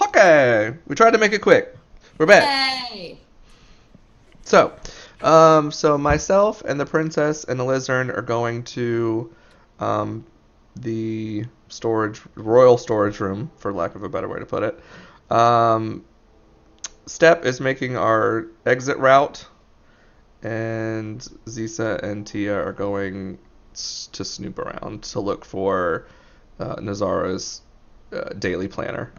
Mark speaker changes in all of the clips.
Speaker 1: Okay, we tried to make it quick. We're back.
Speaker 2: Yay!
Speaker 1: So, so myself and the princess and the lizard are going to, um, the royal storage room, for lack of a better way to put it. Um, Step is making our exit route, and Zisa and Tia are going to snoop around to look for Nazara's daily planner.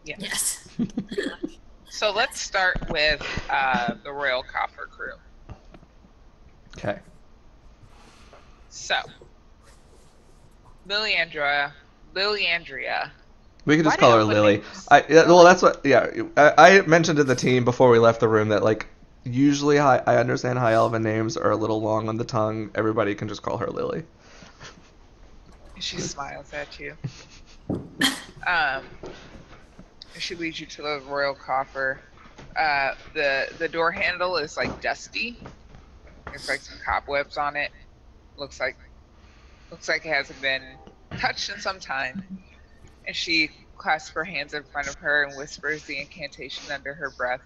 Speaker 3: Yes.
Speaker 2: Yes.
Speaker 3: So let's start with the Royal Coffer crew.
Speaker 1: Okay.
Speaker 3: So, Liliandria.
Speaker 1: We could
Speaker 3: Why
Speaker 1: just
Speaker 3: do
Speaker 1: call her
Speaker 3: elven
Speaker 1: Lily.
Speaker 3: names?
Speaker 1: Well,
Speaker 3: Lily.
Speaker 1: that's what. Yeah, I mentioned to the team before we left the room that like usually I understand high elven names are a little long on the tongue. Everybody can just call her Lily.
Speaker 3: She smiles at you. Um, she leads you to the Royal Coffer. The door handle is like dusty. There's like some cobwebs on it. Looks like it hasn't been touched in some time. And she clasps her hands in front of her and whispers the incantation under her breath.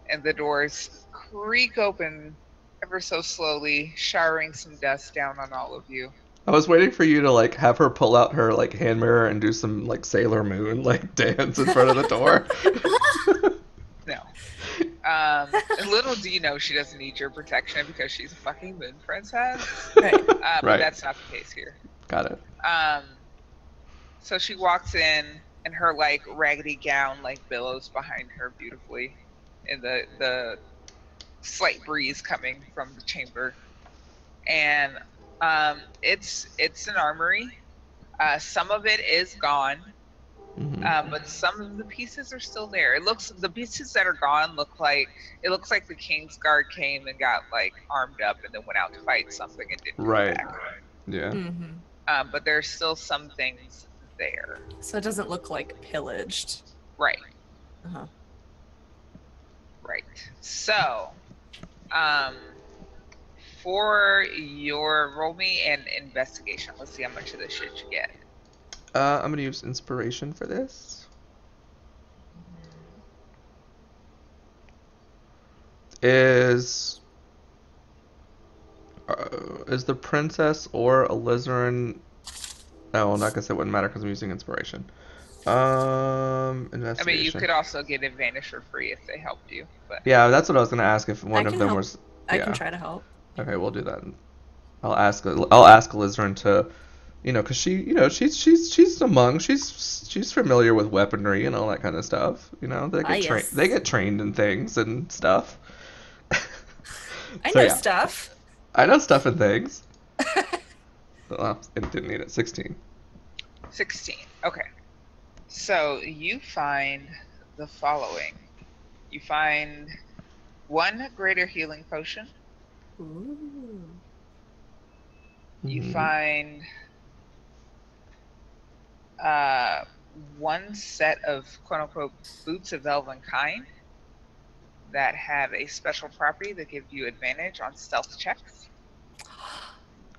Speaker 3: And the doors creak open ever so slowly, showering some dust down on all of you.
Speaker 1: I was waiting for you to like have her pull out her like hand mirror and do some like Sailor Moon like dance in front of the door.
Speaker 3: No. And little do you know she doesn't need your protection because she's a fucking moon princess.
Speaker 2: Right.
Speaker 3: But
Speaker 1: Right.
Speaker 3: that's not the case here.
Speaker 1: Got it.
Speaker 3: So she walks in and her like raggedy gown like billows behind her beautifully in the slight breeze coming from the chamber. And it's an armory. Some of it is gone. But some of the pieces are still there. The pieces that are gone looks like the King's Guard came and got like armed up and then went out to fight something and didn't
Speaker 1: Right.
Speaker 3: come back.
Speaker 1: Yeah.
Speaker 2: Mm-hmm.
Speaker 3: But there's still some things there.
Speaker 2: So it doesn't look like pillaged.
Speaker 3: Right.
Speaker 2: Uh-huh.
Speaker 3: Right. So, for your roll me an investigation. Let's see how much of this shit you get.
Speaker 1: I'm gonna use inspiration for this. Is the princess or a lizard? No, I'm not gonna say it wouldn't matter because I'm using inspiration. Investigation.
Speaker 3: I mean, you could also get advantage for free if they helped you. But
Speaker 1: Yeah, that's what I was gonna ask if one
Speaker 2: I
Speaker 1: of
Speaker 2: can
Speaker 1: them
Speaker 2: help.
Speaker 1: was.
Speaker 2: I
Speaker 1: Yeah.
Speaker 2: can try to help.
Speaker 1: Okay, we'll do that. I'll ask Lizard to, because she's among she's familiar with weaponry and all that kind of stuff.
Speaker 2: Yes.
Speaker 1: They get trained in things and stuff.
Speaker 2: I
Speaker 1: So,
Speaker 2: know
Speaker 1: yeah.
Speaker 2: stuff.
Speaker 1: I know stuff and things. Well, it didn't need it. 16.
Speaker 3: 16. Okay. So you find the following. You find one greater healing potion.
Speaker 2: Ooh.
Speaker 3: You
Speaker 1: Mhm.
Speaker 3: find one set of quote-unquote boots of elven kind that have a special property that gives you advantage on stealth checks.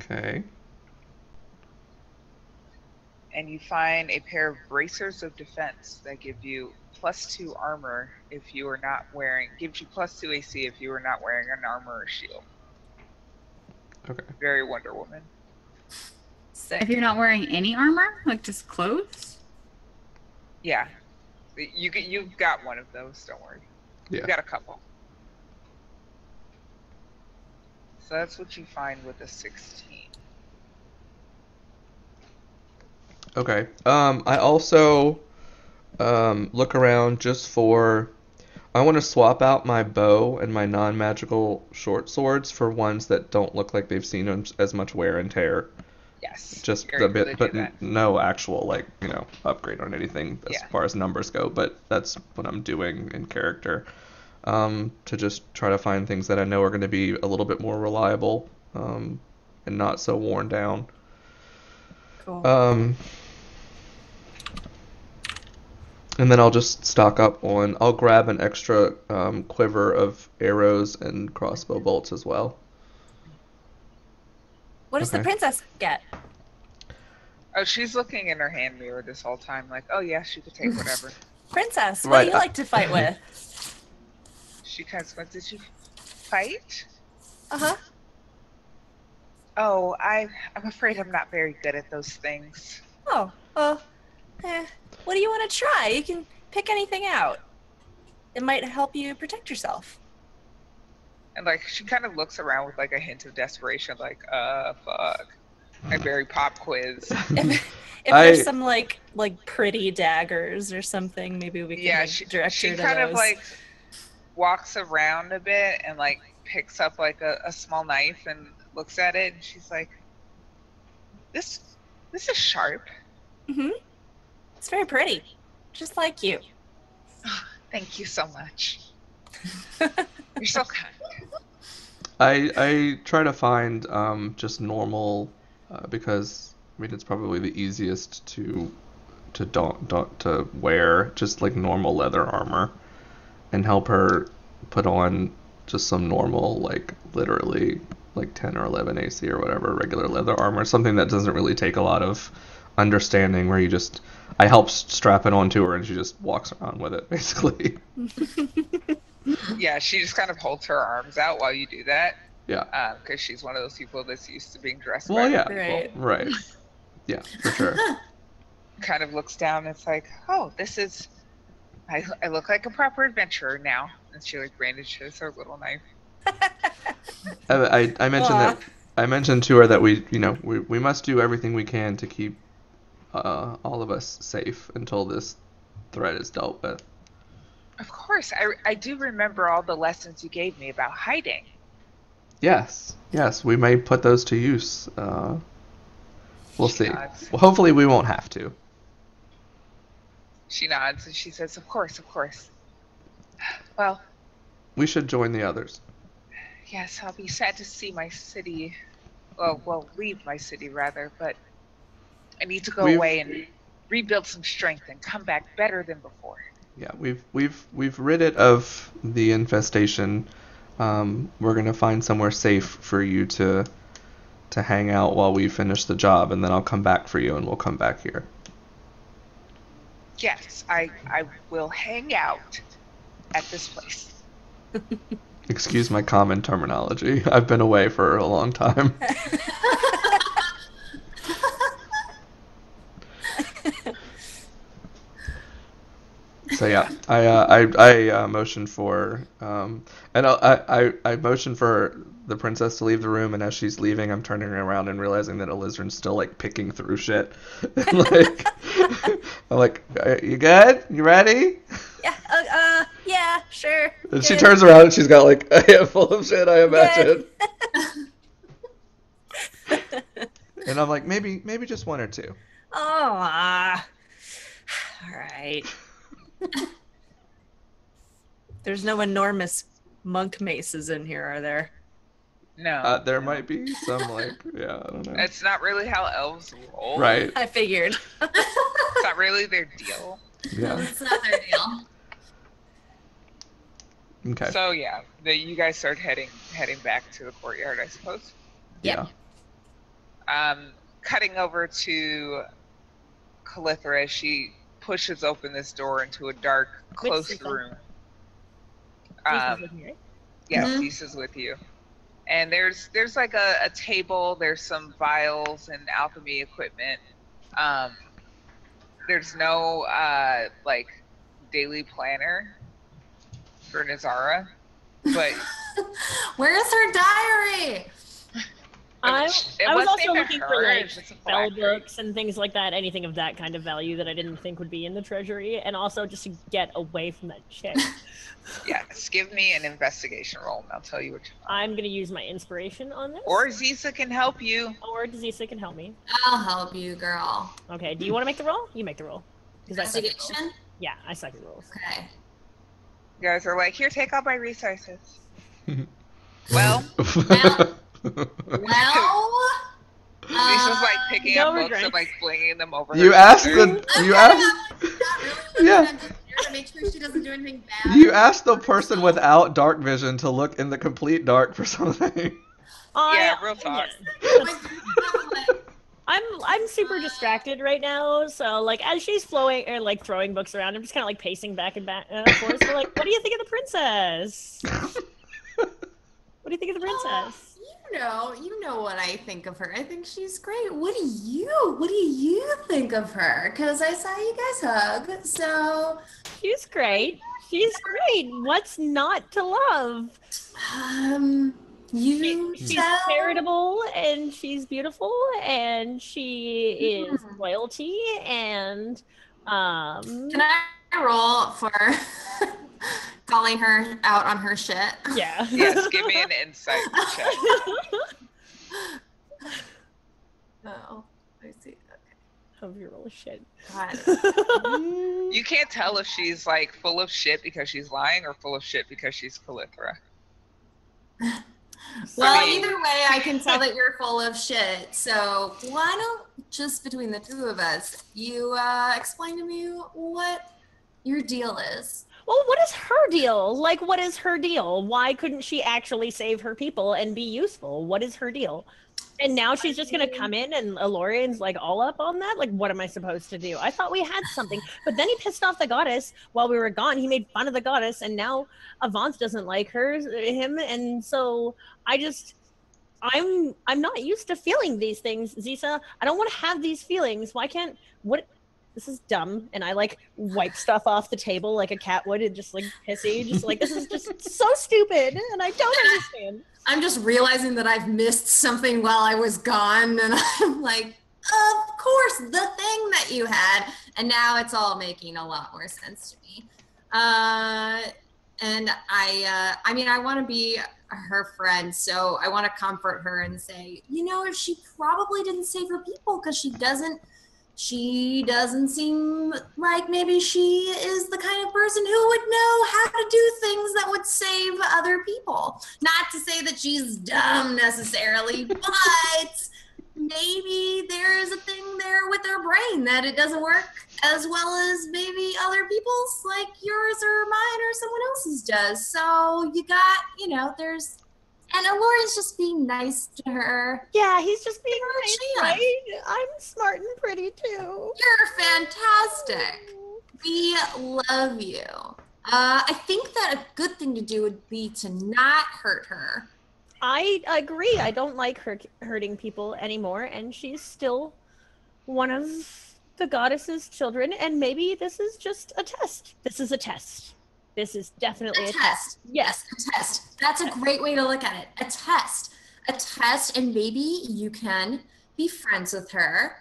Speaker 1: Okay.
Speaker 3: And you find a pair of bracers of defense that give you +2 armor if you are not wearing, gives you +2 AC if you are not wearing an armor or shield.
Speaker 1: Okay.
Speaker 3: Very Wonder Woman.
Speaker 2: Sick.
Speaker 4: If you're not wearing any armor, like just clothes?
Speaker 3: Yeah. You've got one of those, don't worry.
Speaker 1: Yeah.
Speaker 3: You've got a couple. So that's what you find with a 16.
Speaker 1: Okay. I also look around just for. I want to swap out my bow and my non-magical short swords for ones that don't look like they've seen as much wear and tear.
Speaker 3: Yes.
Speaker 1: Just
Speaker 3: very
Speaker 1: a
Speaker 3: good to
Speaker 1: bit,
Speaker 3: do
Speaker 1: but
Speaker 3: that.
Speaker 1: no actual upgrade on anything as
Speaker 3: Yeah.
Speaker 1: far as numbers go. But that's what I'm doing in character, to just try to find things that I know are going to be a little bit more reliable, and not so worn down.
Speaker 2: Cool.
Speaker 1: And then I'll just stock up on. I'll grab an extra quiver of arrows and crossbow bolts as well.
Speaker 2: What does the
Speaker 1: okay.
Speaker 2: princess get?
Speaker 3: Oh, she's looking in her hand mirror this whole time, like, oh yeah, she could take whatever.
Speaker 2: Princess, what
Speaker 1: Right,
Speaker 2: do you like to fight with?
Speaker 3: She kind of went, did you fight?
Speaker 2: Uh-huh.
Speaker 3: Oh, I'm afraid I'm not very good at those things.
Speaker 2: Oh, what do you want to try? You can pick anything out. It might help you protect yourself.
Speaker 3: And like she kind of looks around with like a hint of desperation, like, fuck. A very pop quiz.
Speaker 2: If there's some like pretty daggers or something, maybe we can direct her to
Speaker 3: kind
Speaker 2: those.
Speaker 3: of like walks around a bit and like picks up like a small knife and looks at it, and she's like, this is sharp.
Speaker 2: Mm-hmm. It's very pretty, just like you.
Speaker 3: Thank you so much. You're so kind.
Speaker 1: I try to find just normal, because I mean it's probably the easiest to wear, just like normal leather armor, and help her put on just some normal, like literally like 10 or 11 AC or whatever, regular leather armor, something that doesn't really take a lot of understanding, where I help strap it onto her and she just walks around with it basically.
Speaker 3: Yeah, she just kind of holds her arms out while you do that.
Speaker 1: Yeah.
Speaker 3: Because she's one of those people that's used to being dressed
Speaker 1: Well,
Speaker 3: by
Speaker 1: yeah.
Speaker 3: people.
Speaker 1: Right. Yeah, for sure.
Speaker 3: Kind of looks down and it's like, oh, I look like a proper adventurer now. And she like brandishes her little knife.
Speaker 1: I mentioned I mentioned to her that we must do everything we can to keep all of us safe until this threat is dealt with.
Speaker 3: Of course, I do remember all the lessons you gave me about hiding.
Speaker 1: Yes, we may put those to use. We'll see.
Speaker 3: Nods.
Speaker 1: Well, hopefully we won't have to.
Speaker 3: She nods and she says, of course. Well,
Speaker 1: We should join the others.
Speaker 3: yes, I'll be sad to see my city, well, leave my city rather, but I need to go away and rebuild some strength and come back better than before.
Speaker 1: Yeah, we've rid it of the infestation. We're gonna find somewhere safe for you to hang out while we finish the job, and then I'll come back for you, and we'll come back here.
Speaker 3: Yes, I will hang out at this place.
Speaker 1: Excuse my common terminology. I've been away for a long time. So yeah, I motion for I motion for the princess to leave the room, and as she's leaving, I'm turning around and realizing that Elizern's still like picking through shit. Like, I'm like, you good? You ready?
Speaker 2: Yeah, sure.
Speaker 1: And she turns around and she's got like a handful of shit, I imagine. And I'm like, maybe just one or two.
Speaker 2: Oh, all right. There's no enormous monk maces in here, are there?
Speaker 3: No.
Speaker 1: There might be some, like, yeah, I don't know.
Speaker 3: It's not really how elves roll.
Speaker 1: Right.
Speaker 2: I figured.
Speaker 3: It's not really their deal.
Speaker 1: Yeah.
Speaker 5: It's not their deal.
Speaker 1: Okay.
Speaker 3: So yeah, you guys start heading back to the courtyard, I suppose.
Speaker 1: Yeah.
Speaker 3: Cutting over to Calithra, she pushes open this door into a dark, close
Speaker 6: Cecil?
Speaker 3: room.
Speaker 6: Cecil's with me, right?
Speaker 3: Yeah,
Speaker 5: Mhm.
Speaker 3: Cease's with you. And there's like a table, there's some vials and alchemy equipment. There's no like daily planner for Nazara, but
Speaker 5: Where's her diary?
Speaker 6: I
Speaker 3: it
Speaker 6: was
Speaker 3: wasn't
Speaker 6: also
Speaker 3: even
Speaker 6: looking for
Speaker 3: her,
Speaker 6: like
Speaker 3: it's just a
Speaker 6: spell
Speaker 3: phylactery.
Speaker 6: books and things like that, anything of that kind of value that I didn't think would be in the treasury, and also just to get away from that chick.
Speaker 3: Yes, give me an investigation roll and I'll tell you what you find.
Speaker 6: I'm gonna use my inspiration on this.
Speaker 3: Or Ziza can help you.
Speaker 6: Or Dazisa can help me.
Speaker 5: I'll help you, girl.
Speaker 6: Okay, do you want to make the roll? You make the roll. 'Cause I suck at rolls.
Speaker 5: Investigation?
Speaker 6: Yeah, I suck at rolls.
Speaker 5: Okay.
Speaker 3: You guys are like, here, take all my resources. Well,
Speaker 5: Well,
Speaker 3: Ziza's like picking
Speaker 6: no
Speaker 3: up books
Speaker 6: regrets.
Speaker 3: and like flinging them over
Speaker 1: You
Speaker 3: her
Speaker 1: asked
Speaker 3: shoulder.
Speaker 1: you asked Yeah.
Speaker 5: To make sure she doesn't do anything bad.
Speaker 1: you asked the person without dark vision to look in the complete dark for something.
Speaker 3: Yeah, real talk.
Speaker 6: I I'm super distracted right now. So like as she's flowing or like throwing books around, I'm just kind of like pacing back and forth. So like, what do you think of the princess? What do you think of the princess?
Speaker 5: You know what I think of her. I think she's great. What do you think of her? Because I saw you guys hug. So,
Speaker 6: She's great. She's great. What's not to love? She's
Speaker 5: tell.
Speaker 6: charitable and she's beautiful and she is royalty and
Speaker 5: Can I roll for calling her out on her shit?
Speaker 6: yeah.
Speaker 3: Yes, give me an insight check.
Speaker 5: Oh, I see.
Speaker 6: Hope you roll shit.
Speaker 5: God.
Speaker 3: You can't tell if she's like full of shit because she's lying or full of shit because she's Calithra.
Speaker 5: Well,
Speaker 3: I mean-
Speaker 5: either way, I can tell that you're full of shit. So why don't, just between the two of us, you explain to me what your deal is?
Speaker 6: Well, what is her deal? Like, what is her deal? Why couldn't she actually save her people and be useful? What is her deal? And now she's just gonna come in and Alorian's like all up on that? Like, what am I supposed to do? I thought we had something. But then he pissed off the goddess while we were gone. He made fun of the goddess, and now Avance doesn't like him, and so I'm not used to feeling these things, Zisa. I don't want to have these feelings. Why can't what this is dumb, and I like wipe stuff off the table like a cat would and just like pissy, just like this is just so stupid, and I don't understand.
Speaker 5: I'm just realizing that I've missed something while I was gone, and I'm like, of course, the thing that you had, and now it's all making a lot more sense to me. And I mean, I want to be her friend, so I want to comfort her and say, you know, she probably didn't save her people because she doesn't seem like maybe she is the kind of person who would know how to do things that would save other people. Not to say that she's dumb necessarily, but maybe there is a thing there with her brain that it doesn't work as well as maybe other people's, like yours or mine or someone else's does. So you got, you know, there's, and Alora's just being nice to her.
Speaker 6: Yeah, he's just being
Speaker 5: Give her a
Speaker 6: nice,
Speaker 5: chance.
Speaker 6: right? I'm smart and pretty too.
Speaker 5: You're fantastic. We love you. I think that a good thing to do would be to not hurt her.
Speaker 6: I agree. I don't like her hurting people anymore, and she's still one of the goddess's children. And maybe this is just a test. This is a test. This is definitely a test. Yes,
Speaker 5: a test. That's a great way to look at it. A test, and maybe you can be friends with her.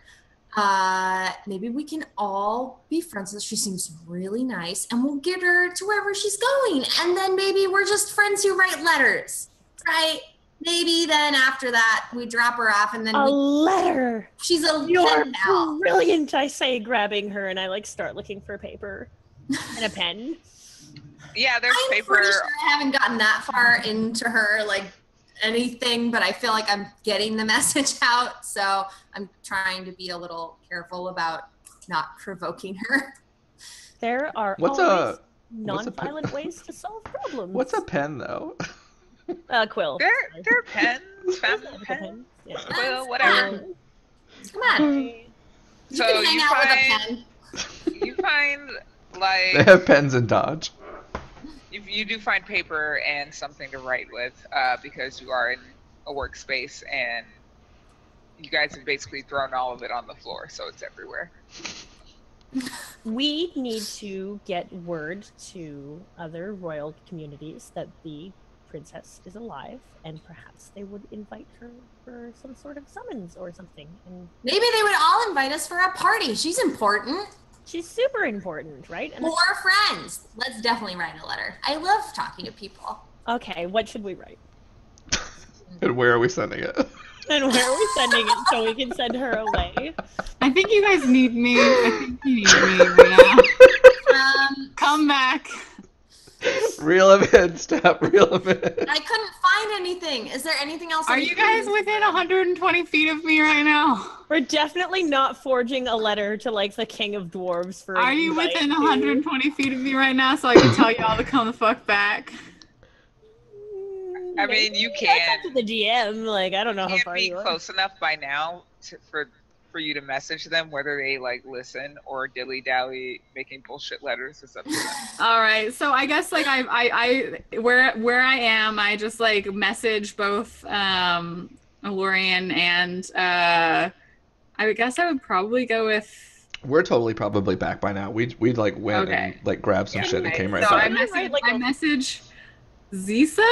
Speaker 5: Maybe we can all be friends with her. She seems really nice, and we'll get her to wherever she's going. And then maybe we're just friends who write letters, right? Maybe then after that we drop her off, and then
Speaker 6: a letter.
Speaker 5: She's a
Speaker 6: You're
Speaker 5: pen pal.
Speaker 6: brilliant, I say, grabbing her, and I like start looking for paper and a pen.
Speaker 3: Yeah, there's
Speaker 5: I'm
Speaker 3: paper.
Speaker 5: pretty sure I haven't gotten that far into her, like anything, but I feel like I'm getting the message out. So I'm trying to be a little careful about not provoking her.
Speaker 6: There are
Speaker 1: What's
Speaker 6: always
Speaker 1: a
Speaker 6: non-violent ways to solve problems.
Speaker 1: What's a pen though?
Speaker 6: Quill.
Speaker 3: They're pens, family
Speaker 6: Magical
Speaker 3: pens,
Speaker 6: pen. Yeah.
Speaker 3: quill, whatever.
Speaker 5: Come on. You
Speaker 3: So
Speaker 5: can hang
Speaker 3: you
Speaker 5: out with a
Speaker 3: find
Speaker 5: pen.
Speaker 3: you find
Speaker 1: They
Speaker 3: like
Speaker 1: have pens in Dodge.
Speaker 3: you do find paper and something to write with because you are in a workspace and you guys have basically thrown all of it on the floor, so it's everywhere.
Speaker 6: We need to get word to other royal communities that the princess is alive, and perhaps they would invite her for some sort of summons or something. And
Speaker 5: Maybe they would all invite us for a party. She's important.
Speaker 6: she's super important, right? And
Speaker 5: Or friends. Let's definitely write a letter. I love talking to people.
Speaker 6: okay, what should we write?
Speaker 1: And where are we sending it?
Speaker 6: And where are we sending it so we can send her away?
Speaker 4: I think you guys need me. I think you need me right now. Come back.
Speaker 1: Reel him in, stop, reel him in.
Speaker 5: I couldn't find anything. Is there anything else?
Speaker 4: Are you guys within 120 feet of me right now?
Speaker 6: We're definitely not forging a letter to like the king of dwarves for.
Speaker 4: Are
Speaker 6: an
Speaker 4: you
Speaker 6: invite
Speaker 4: within
Speaker 6: to-
Speaker 4: 120 feet of me right now so I can tell y'all to come the fuck back?
Speaker 3: I mean, you
Speaker 6: That's
Speaker 3: can
Speaker 6: up to the DM. Like, I don't know how
Speaker 3: can't
Speaker 6: far
Speaker 3: be
Speaker 6: you are.
Speaker 3: close enough by now for for you to message them. Whether they like listen or dilly dally making bullshit letters is up to them.
Speaker 4: All right, so I guess like I where I am, I just like message both Lorian and I guess I would probably go with.
Speaker 1: We're totally probably back by now. We like went and like grabbed some shit and
Speaker 4: Okay,
Speaker 1: came right
Speaker 4: so
Speaker 1: back.
Speaker 4: I message Zisa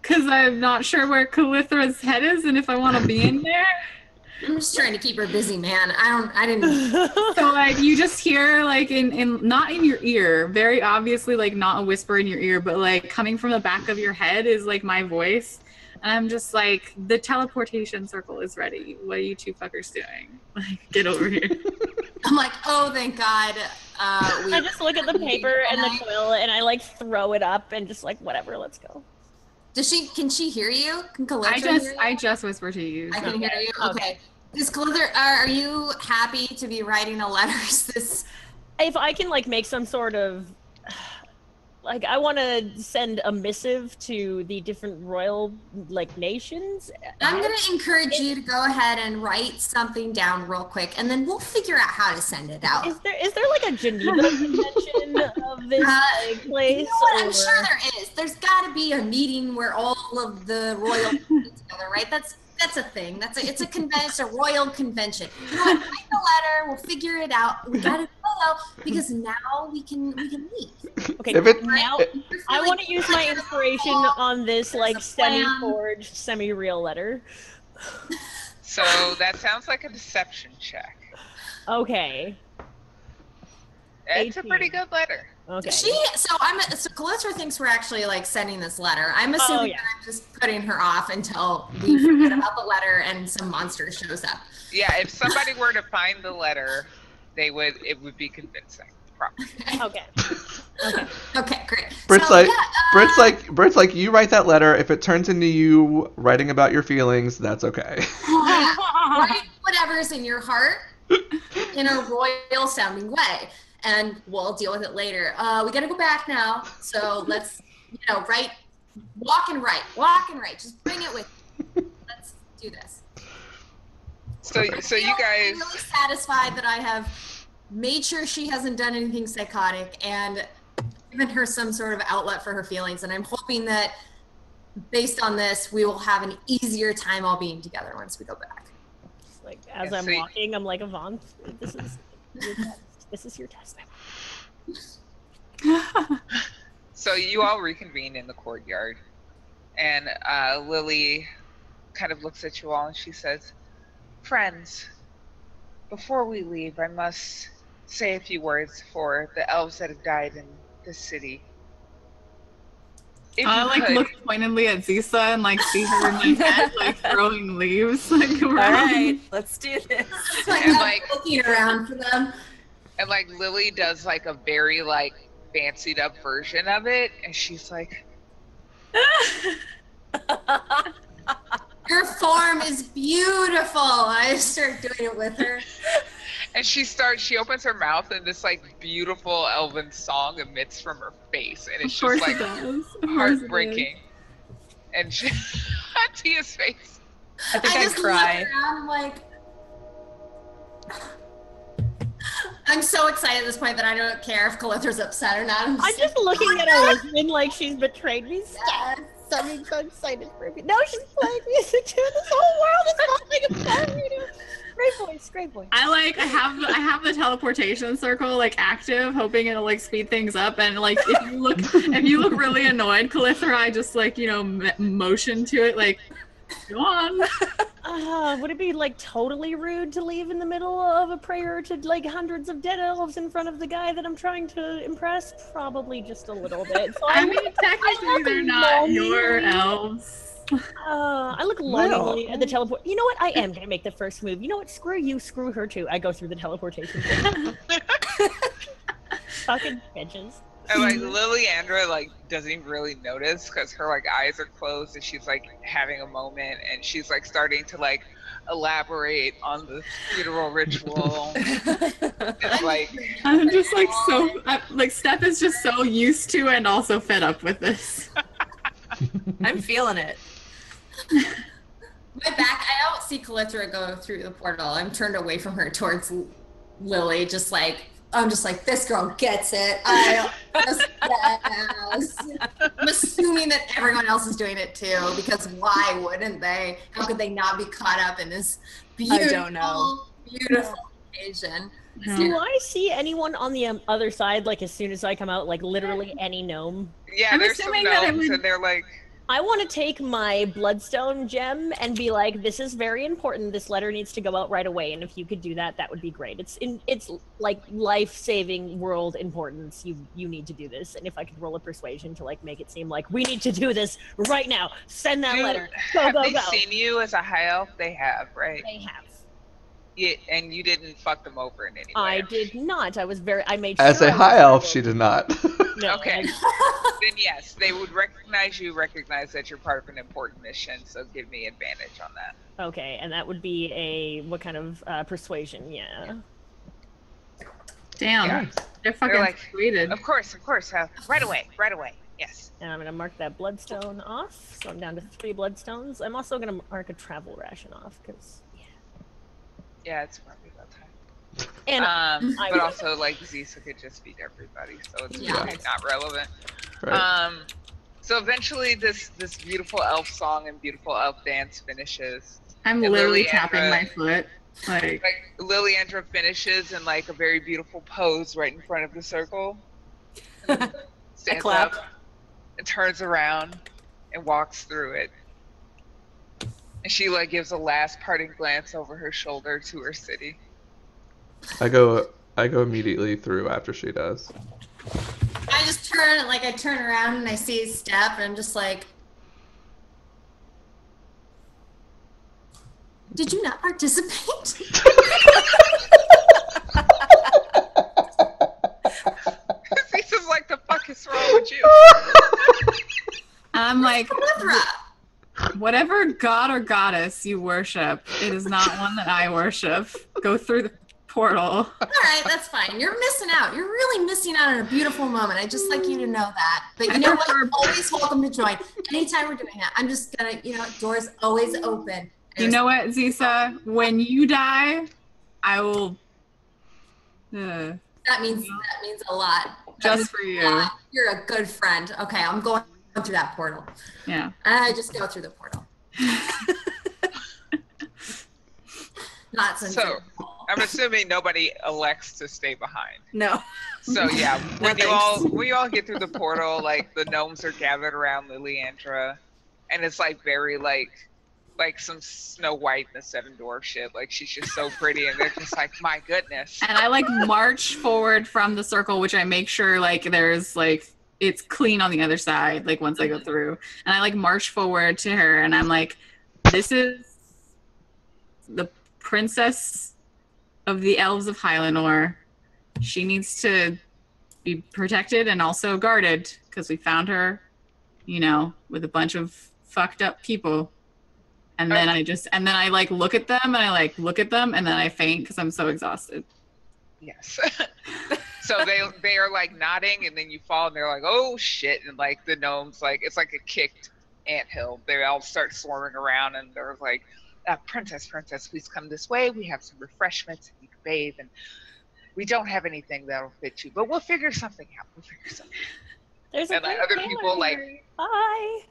Speaker 4: because I'm not sure where Calithra's head is and if I want to be in there.
Speaker 5: I'm just trying to keep her busy, man. I didn't.
Speaker 4: So like you just hear like in not in your ear, very obviously like not a whisper in your ear, but like coming from the back of your head is like my voice. And I'm just like, the teleportation circle is ready. What are you two fuckers doing? Like, get over here.
Speaker 5: I'm like, oh, thank God.
Speaker 6: I just look at the paper and the quill and I like throw it up and just like, whatever, let's go.
Speaker 5: Can she hear you? Can Calithra hear you?
Speaker 4: I just whisper to you.
Speaker 5: I can hear you. Okay. Is Calithra, are you happy to be writing a letter?
Speaker 6: If I can like make some sort of like, I want to send a missive to the different royal like nations.
Speaker 5: I'm going to encourage you to go ahead and write something down real quick, and then we'll figure out how to send it out.
Speaker 6: Is there like a Geneva convention of this like, place?
Speaker 5: You know what? I'm sure there is. There's got to be a meeting where all of the royal get together, right? That's a thing. It's a convention. It's a royal convention. You know what? Write the letter. We'll figure it out. We got to go because now we can leave.
Speaker 6: Okay. Now I want to use my inspiration on this like semi-forged, semi-real letter.
Speaker 3: So that sounds like a deception check.
Speaker 6: Okay.
Speaker 3: It's a pretty good letter.
Speaker 6: Okay.
Speaker 5: So Calithra thinks we're actually like sending this letter. I'm assuming that I'm just putting her off until we forget about the letter and some monster shows up.
Speaker 3: Yeah, if somebody were to find the letter, it would be convincing. Probably.
Speaker 5: Okay, great.
Speaker 1: Britt's like, you write that letter. If it turns into you writing about your feelings, that's okay.
Speaker 5: Write whatever's in your heart in a royal sounding way. And we'll deal with it later. We gotta go back now. So let's, walk and write. Just bring it with you. Let's do this.
Speaker 3: So you guys.
Speaker 5: I'm really satisfied that I have made sure she hasn't done anything psychotic and given her some sort of outlet for her feelings. And I'm hoping that based on this, we will have an easier time all being together once we go back.
Speaker 6: Like as I'm walking, I'm like, Yvonne, this is your test. This is your test.
Speaker 3: So you all reconvene in the courtyard, and Lily kind of looks at you all and she says, "Friends, before we leave, I must say a few words for the elves that have died in this city."
Speaker 4: I look pointedly at Zisa and like see her in my head like throwing leaves like around.
Speaker 2: All right, let's do this.
Speaker 3: And like
Speaker 5: looking around for them.
Speaker 3: And like Lily does like a very like fancied up version of it, and she's like,
Speaker 5: her form is beautiful. I start doing it with her.
Speaker 3: And she opens her mouth and this like beautiful elven song emits from her face, and it's just like heartbreaking. And she Tia's face.
Speaker 2: I think I'd cry.
Speaker 5: I'm like, I'm so excited at this point that I don't care if Calithra's upset or not.
Speaker 6: I'm just looking at Elizabeth like she's betrayed me.
Speaker 5: Yes.
Speaker 6: I'm so excited for me. No, she's playing music too. This whole world is falling apart. Great voice.
Speaker 4: I have the teleportation circle like active, hoping it'll like speed things up. And like if you look really annoyed, Calithra, I just like motion to it like, go on.
Speaker 6: Would it be like totally rude to leave in the middle of a prayer to like hundreds of dead elves in front of the guy that I'm trying to impress? Probably just a little bit. So
Speaker 4: I mean, technically they're not your elves.
Speaker 6: I look longingly at the teleport. You know what? I am gonna make the first move. You know what? Screw you. Screw her too. I go through the teleportation. Fucking bitches.
Speaker 3: And like Liliandra like doesn't really notice because her like eyes are closed and she's like having a moment and she's like starting to like elaborate on the funeral ritual. It's like
Speaker 4: I'm just like like Steph is just so used to and also fed up with this.
Speaker 2: I'm feeling it.
Speaker 5: My back, I don't see Calithra go through the portal. I'm turned away from her towards Lily, just like, I'm just like, this girl gets it. I just, yes. I'm assuming that everyone else is doing it too, because why wouldn't they? How could they not be caught up in this beautiful,
Speaker 2: don't know.
Speaker 5: beautiful occasion?
Speaker 6: Do I see anyone on the other side, like, as soon as I come out, like, literally any gnome?
Speaker 3: Yeah,
Speaker 4: I'm
Speaker 3: there's some
Speaker 4: assuming that it
Speaker 3: gnomes,
Speaker 4: would-
Speaker 3: and they're like,
Speaker 6: I want to take my bloodstone gem and be like, this is very important. This letter needs to go out right away. And if you could do that, that would be great. It's like life-saving world importance. You need to do this. And if I could roll a persuasion to like make it seem like we need to do this right now, send that
Speaker 3: dude,
Speaker 6: letter. Go,
Speaker 3: have
Speaker 6: go,
Speaker 3: they
Speaker 6: go.
Speaker 3: seen you as a high elf? They have, right?
Speaker 6: They have.
Speaker 3: Yeah, and you didn't fuck them over in any way.
Speaker 6: I did not. I made
Speaker 1: As
Speaker 6: sure
Speaker 1: a
Speaker 6: I was
Speaker 1: high
Speaker 6: very
Speaker 1: elf,
Speaker 6: good.
Speaker 1: she did not.
Speaker 6: No,
Speaker 3: Okay.
Speaker 6: I-
Speaker 3: Then yes, they would recognize you, recognize that you're part of an important mission, so give me advantage on that.
Speaker 6: okay, and that would be a what kind of persuasion? Yeah.
Speaker 4: Damn.
Speaker 3: Yeah.
Speaker 4: They're fucking
Speaker 3: like,
Speaker 4: sweeted.
Speaker 3: Of course, right away, yes.
Speaker 6: And I'm gonna mark that bloodstone off, so I'm down to 3 bloodstones. I'm also gonna mark a travel ration off, because
Speaker 3: Yeah, it's probably about time.
Speaker 6: and
Speaker 3: But also, like, Zisa could just beat everybody, so it's
Speaker 5: Yeah.
Speaker 3: really not relevant.
Speaker 1: Right.
Speaker 3: So eventually this beautiful elf song and beautiful elf dance finishes.
Speaker 4: I'm
Speaker 3: and
Speaker 4: literally
Speaker 3: Lily
Speaker 4: tapping
Speaker 3: Andra-
Speaker 4: my foot. Like,
Speaker 3: Like, Liliandra finishes in, like, a very beautiful pose right in front of the circle. Stands
Speaker 2: clap.
Speaker 3: up and turns around and walks through it. And she, like, gives a last parting glance over her shoulder to her city.
Speaker 1: I go immediately through after she does.
Speaker 5: I just I turn around and I see Step and I'm just like, did you not participate?
Speaker 3: Zisa's like, the fuck is wrong with you?
Speaker 4: I'm like,
Speaker 5: Calithra.
Speaker 4: whatever god or goddess you worship, it is not one that I worship. Go through the portal.
Speaker 5: All right, that's fine. You're missing out. You're really missing out on a beautiful moment. I'd just like you to know that. But you know what? You're always welcome to join. Anytime we're doing that, I'm just gonna, doors always open.
Speaker 4: You know what, Zisa? When you die, I will.
Speaker 5: That means a lot.
Speaker 4: Just for you.
Speaker 5: You're a good friend. Okay, I'm going through that portal.
Speaker 4: Yeah.
Speaker 5: And I just go through the portal. Not since.
Speaker 3: So, I'm assuming nobody elects to stay behind.
Speaker 2: No.
Speaker 3: So yeah, when
Speaker 2: No
Speaker 3: you all get through the portal, like the gnomes are gathered around Liliandra, and it's like very like some Snow White and the Seven Dwarfs shit. Like she's just so pretty, and they're just like, my goodness.
Speaker 4: And I like march forward from the circle, which I make sure like there's like it's clean on the other side, like once I go through. And I like march forward to her and I'm like, this is the princess of the elves of Hylanor. She needs to be protected and also guarded because we found her, with a bunch of fucked up people. And then I like look at them and I like look at them and then I faint because I'm so exhausted.
Speaker 3: Yes. So they are like nodding, and then you fall, and they're like, oh shit, and like the gnomes, like it's like a kicked anthill. They all start swarming around, and they're like, princess, please come this way. We have some refreshments, and you can bathe, and we don't have anything that'll fit you, but we'll figure something out.
Speaker 6: There's a
Speaker 3: And like
Speaker 6: great
Speaker 3: other
Speaker 6: Taylor
Speaker 3: people, like
Speaker 6: here. Hi.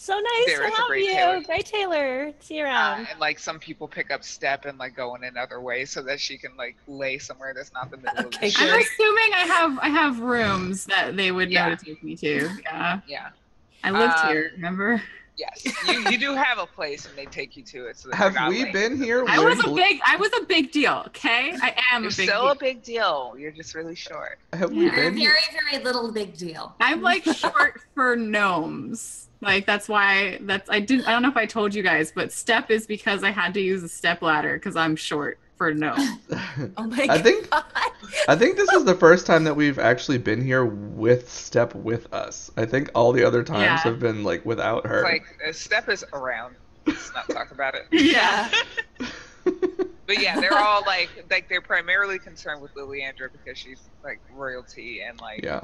Speaker 6: So nice
Speaker 3: There
Speaker 6: to
Speaker 3: is a
Speaker 6: have
Speaker 3: great
Speaker 6: you.
Speaker 3: Taylor.
Speaker 6: Great Taylor. See you around.
Speaker 3: and like some people pick up Step and like go in another way so that she can like lay somewhere that's not the middle of the
Speaker 2: Okay,
Speaker 3: street.
Speaker 4: I'm assuming I have rooms that they would know
Speaker 3: Yeah.
Speaker 4: to take me to. Yeah.
Speaker 3: Yeah.
Speaker 4: I lived here, remember?
Speaker 3: Yes. You do have a place, and they take you to it. So that
Speaker 1: Have
Speaker 3: you're not
Speaker 1: we
Speaker 3: late.
Speaker 1: been here?
Speaker 4: I
Speaker 1: when
Speaker 4: was a big deal, okay? I am
Speaker 3: You're
Speaker 4: a big
Speaker 3: still
Speaker 4: deal.
Speaker 3: a big deal. You're just really short.
Speaker 1: Have we
Speaker 4: Yeah.
Speaker 5: You're a
Speaker 1: been here?
Speaker 5: very, very little big deal.
Speaker 4: I'm like short for gnomes. Like that's why I don't know if I told you guys, but step is because I had to use a step ladder because I'm short for gnome.
Speaker 2: Oh my
Speaker 1: I think
Speaker 2: god.
Speaker 1: I think this is the first time that we've actually been here with Step with us. I think all the other times
Speaker 4: Yeah.
Speaker 1: have been like without her.
Speaker 3: Like Step is around. Let's not talk about it.
Speaker 4: Yeah.
Speaker 3: But yeah, they're all like they're primarily concerned with Liliandra because she's like royalty and like
Speaker 1: Yeah.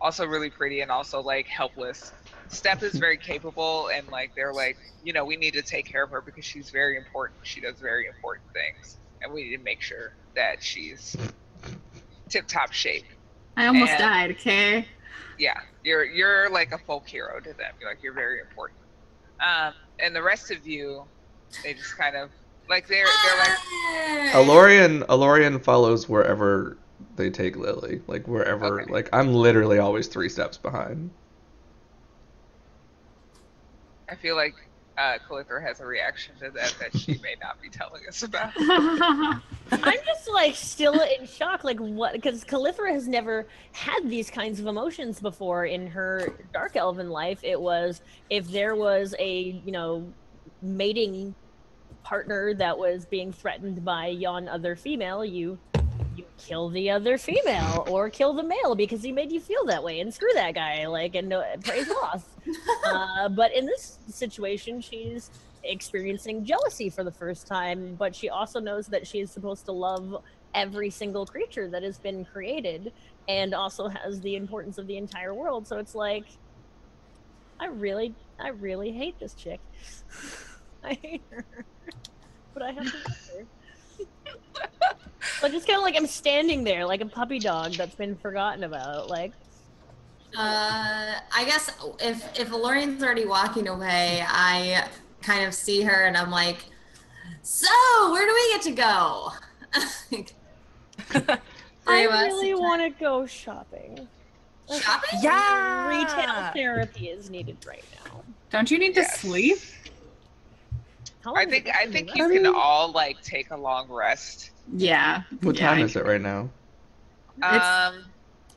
Speaker 3: also really pretty and also like helpless. Step is very capable and like they're like, we need to take care of her because she's very important. She does very important things, and we need to make sure that she's tip top shape.
Speaker 4: I almost
Speaker 3: And-
Speaker 4: died. Okay.
Speaker 3: Yeah, you're like a folk hero to them. You're very important. And the rest of you, they just kind of like they're like
Speaker 1: Alorian follows wherever they take Lily. Like wherever.
Speaker 3: Okay.
Speaker 1: Like I'm literally always 3 steps behind.
Speaker 3: I feel like Calithra has a reaction to that she may not be telling us about.
Speaker 6: I'm just like still in shock, like what? Because Calithra has never had these kinds of emotions before in her dark elven life. It was if there was a mating partner that was being threatened by yon other female, you kill the other female or kill the male because he made you feel that way, and screw that guy, like, and no praise loss. But in this situation, she's experiencing jealousy for the first time, but she also knows that she is supposed to love every single creature that has been created, and also has the importance of the entire world. So it's like, I really hate this chick. I hate her, but I have to love her. But just kind of like I'm standing there like a puppy dog that's been forgotten about. Like,
Speaker 5: I guess if Alorian's already walking away, I kind of see her and I'm like, so where do we get to go?
Speaker 6: I really want to go shopping.
Speaker 5: Shopping?
Speaker 2: Yeah.
Speaker 6: Retail therapy is needed right now.
Speaker 4: Don't you need to sleep?
Speaker 6: How long
Speaker 3: I
Speaker 6: is
Speaker 3: think
Speaker 6: it
Speaker 3: I
Speaker 6: gonna
Speaker 3: think
Speaker 6: be
Speaker 3: you
Speaker 6: left?
Speaker 3: can all like take a long rest.
Speaker 4: Yeah.
Speaker 1: What
Speaker 4: Yeah,
Speaker 1: time
Speaker 4: I-
Speaker 1: is it right now?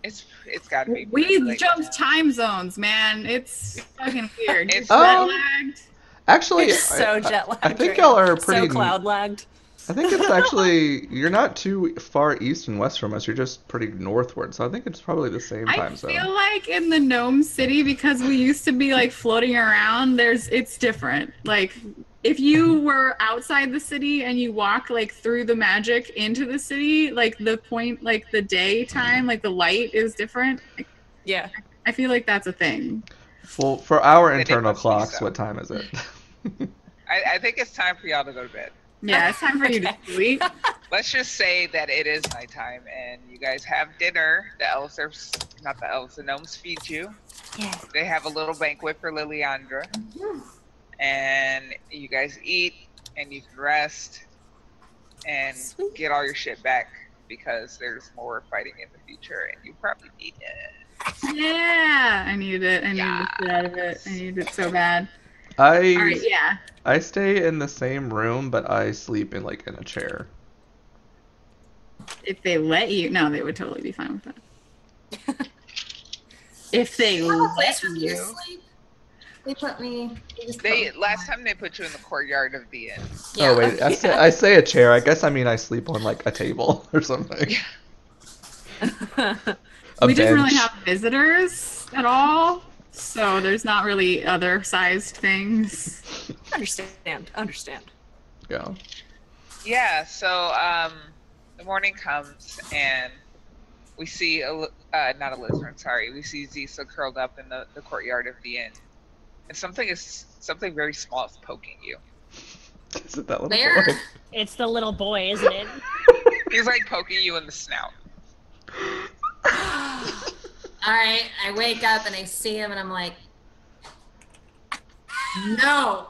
Speaker 3: It's got to be.
Speaker 4: We
Speaker 3: pretty late.
Speaker 4: jumped time zones, man. It's fucking weird.
Speaker 3: It's
Speaker 4: It's
Speaker 1: Oh.
Speaker 4: jet lagged.
Speaker 1: Actually,
Speaker 2: You're so jet lagged.
Speaker 1: I think
Speaker 2: right
Speaker 1: y'all
Speaker 2: now.
Speaker 1: are pretty.
Speaker 2: so cloud lagged.
Speaker 1: I think it's actually you're not too far east and west from us. You're just pretty northward, so I think it's probably the same
Speaker 4: I
Speaker 1: time zone.
Speaker 4: feel like in the Gnome City, because we used to be like floating around, it's different. Like if you were outside the city and you walk like through the magic into the city, like the point, like the daytime, like the light is different.
Speaker 2: Yeah.
Speaker 4: I feel like that's a thing.
Speaker 1: Well, for our
Speaker 3: Then it
Speaker 1: internal
Speaker 3: must be
Speaker 1: clocks,
Speaker 3: so.
Speaker 1: what time is it?
Speaker 3: I think it's time for y'all to go to bed.
Speaker 4: Yeah, it's time for you to
Speaker 2: Okay.
Speaker 4: sleep.
Speaker 3: Let's just say that it is nighttime and you guys have dinner. The elves are not the elves. The gnomes feed you.
Speaker 2: Yeah.
Speaker 3: They have a little banquet for Liliandra, and you guys eat and you can rest and
Speaker 2: Sweet.
Speaker 3: get all your shit back because there's more fighting in the future and you probably need it.
Speaker 4: Yeah, I need it. I need to get out of it. I need it so bad. All right, yeah.
Speaker 1: I stay in the same room, but I sleep in like in a chair.
Speaker 4: If they let you, no, they would totally be fine with that. If they
Speaker 5: I have a place
Speaker 4: let
Speaker 5: for me to
Speaker 4: you.
Speaker 5: sleep. They put me.
Speaker 3: Last time they put you in the courtyard of the inn.
Speaker 5: Yeah.
Speaker 1: Oh wait, I say a chair. I guess I mean I sleep on like a table or something. A
Speaker 4: We didn't really
Speaker 1: bench.
Speaker 4: have visitors at all, so there's not really other sized things.
Speaker 2: Understand.
Speaker 1: Yeah.
Speaker 3: Yeah, so the morning comes and we see not a lizard, sorry. We see Zisa curled up in the courtyard of the inn. And something very small is poking you.
Speaker 1: Is it that little
Speaker 5: Where?
Speaker 1: boy?
Speaker 6: It's the little boy, isn't it?
Speaker 3: He's like poking you in the snout.
Speaker 5: All right, I wake up and I see him and I'm like, no,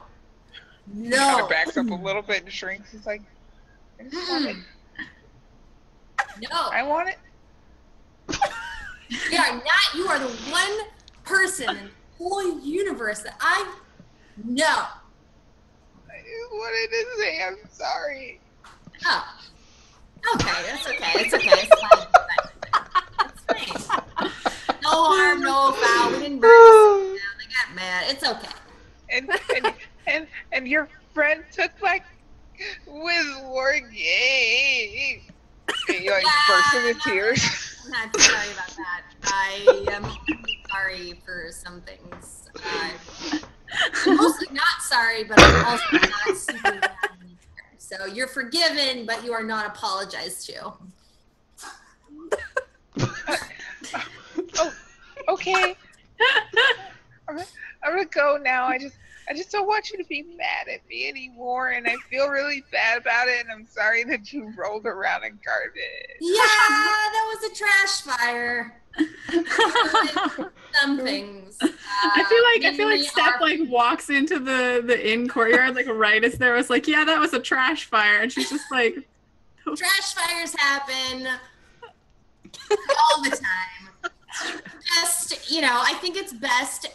Speaker 3: Kind
Speaker 5: no,
Speaker 3: of backs up a little bit and shrinks. He's like, I just want it.
Speaker 5: no.
Speaker 3: I want it.
Speaker 5: You are not. You are the one person in the whole universe that I know.
Speaker 3: I just wanted to say I'm sorry.
Speaker 5: Oh, okay, that's okay. It's okay. It's fine. It's fine. No harm, no foul. We didn't burn this down. They got mad. It's okay.
Speaker 3: And your friend took my Wizward game. And you like burst into tears.
Speaker 5: I'm not sorry about that. I am sorry for some things. I'm mostly not sorry, but I'm also not super bad either. So you're forgiven, but you are not apologized to.
Speaker 3: okay. I'm gonna go now. I just don't want you to be mad at me anymore, and I feel really bad about it. And I'm sorry that you rolled around in garbage.
Speaker 5: Yeah, that was a trash fire. Some things.
Speaker 4: I feel like Steph like walks into the inn courtyard like right as there was like, yeah, that was a trash fire, and she's just like,
Speaker 5: trash fires happen all the time. Just, you know, I think it's best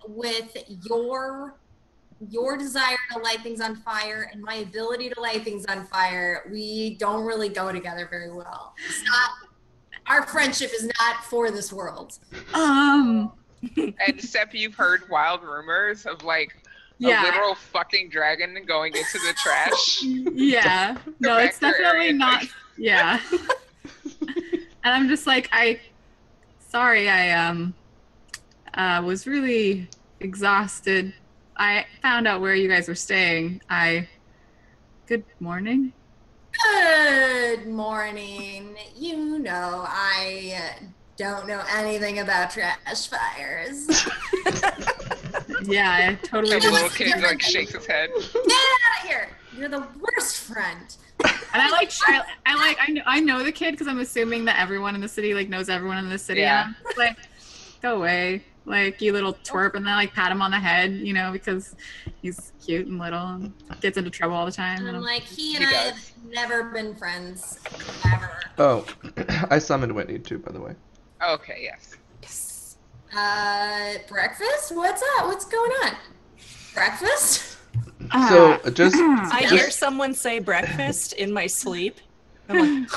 Speaker 5: with your desire to light things on fire and my ability to light things on fire, we don't really go together very well. It's not, our friendship is not for this world.
Speaker 3: And Steph, you've heard wild rumors of like a literal fucking dragon going into the trash.
Speaker 4: Yeah. No, it's definitely not. Yeah. And I'm just like, sorry, I was really exhausted. I found out where you guys were staying. Good morning.
Speaker 5: Good morning. You know, I don't know anything about trash fires.
Speaker 4: Yeah, I totally.
Speaker 3: The little kid like shakes his head.
Speaker 5: Get out of here! You're the worst friend.
Speaker 4: And I know the kid because I'm assuming that everyone in the city like knows everyone in the city.
Speaker 3: Yeah.
Speaker 4: And I'm like, go away, like you little twerp, and then like pat him on the head, you know, because he's cute and little and gets into trouble all the time.
Speaker 5: And I'm like, he and
Speaker 3: He
Speaker 5: I
Speaker 3: does.
Speaker 5: have never been friends, ever.
Speaker 1: Oh, I summoned Whitney too, by the way.
Speaker 3: Okay, yes.
Speaker 5: Breakfast? What's up? What's going on? Breakfast?
Speaker 1: So just
Speaker 2: I hear someone say breakfast in my sleep. I'm like,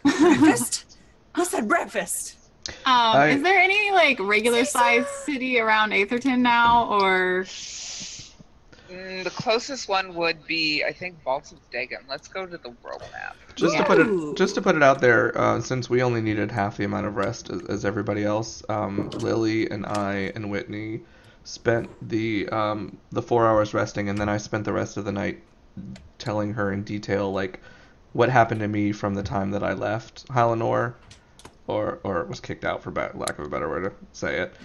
Speaker 2: breakfast? Who said breakfast?
Speaker 4: Is there any like regular sized city around Atherton now, or?
Speaker 3: The closest one would be, I think, Vaults of Dagon. Let's go to the world map.
Speaker 1: Just to put it out there, since we only needed half the amount of rest as everybody else, Lily and I and Whitney spent the 4 hours resting, and then I spent the rest of the night telling her in detail like what happened to me from the time that I left Hylanor, or was kicked out, for lack of a better way to say it.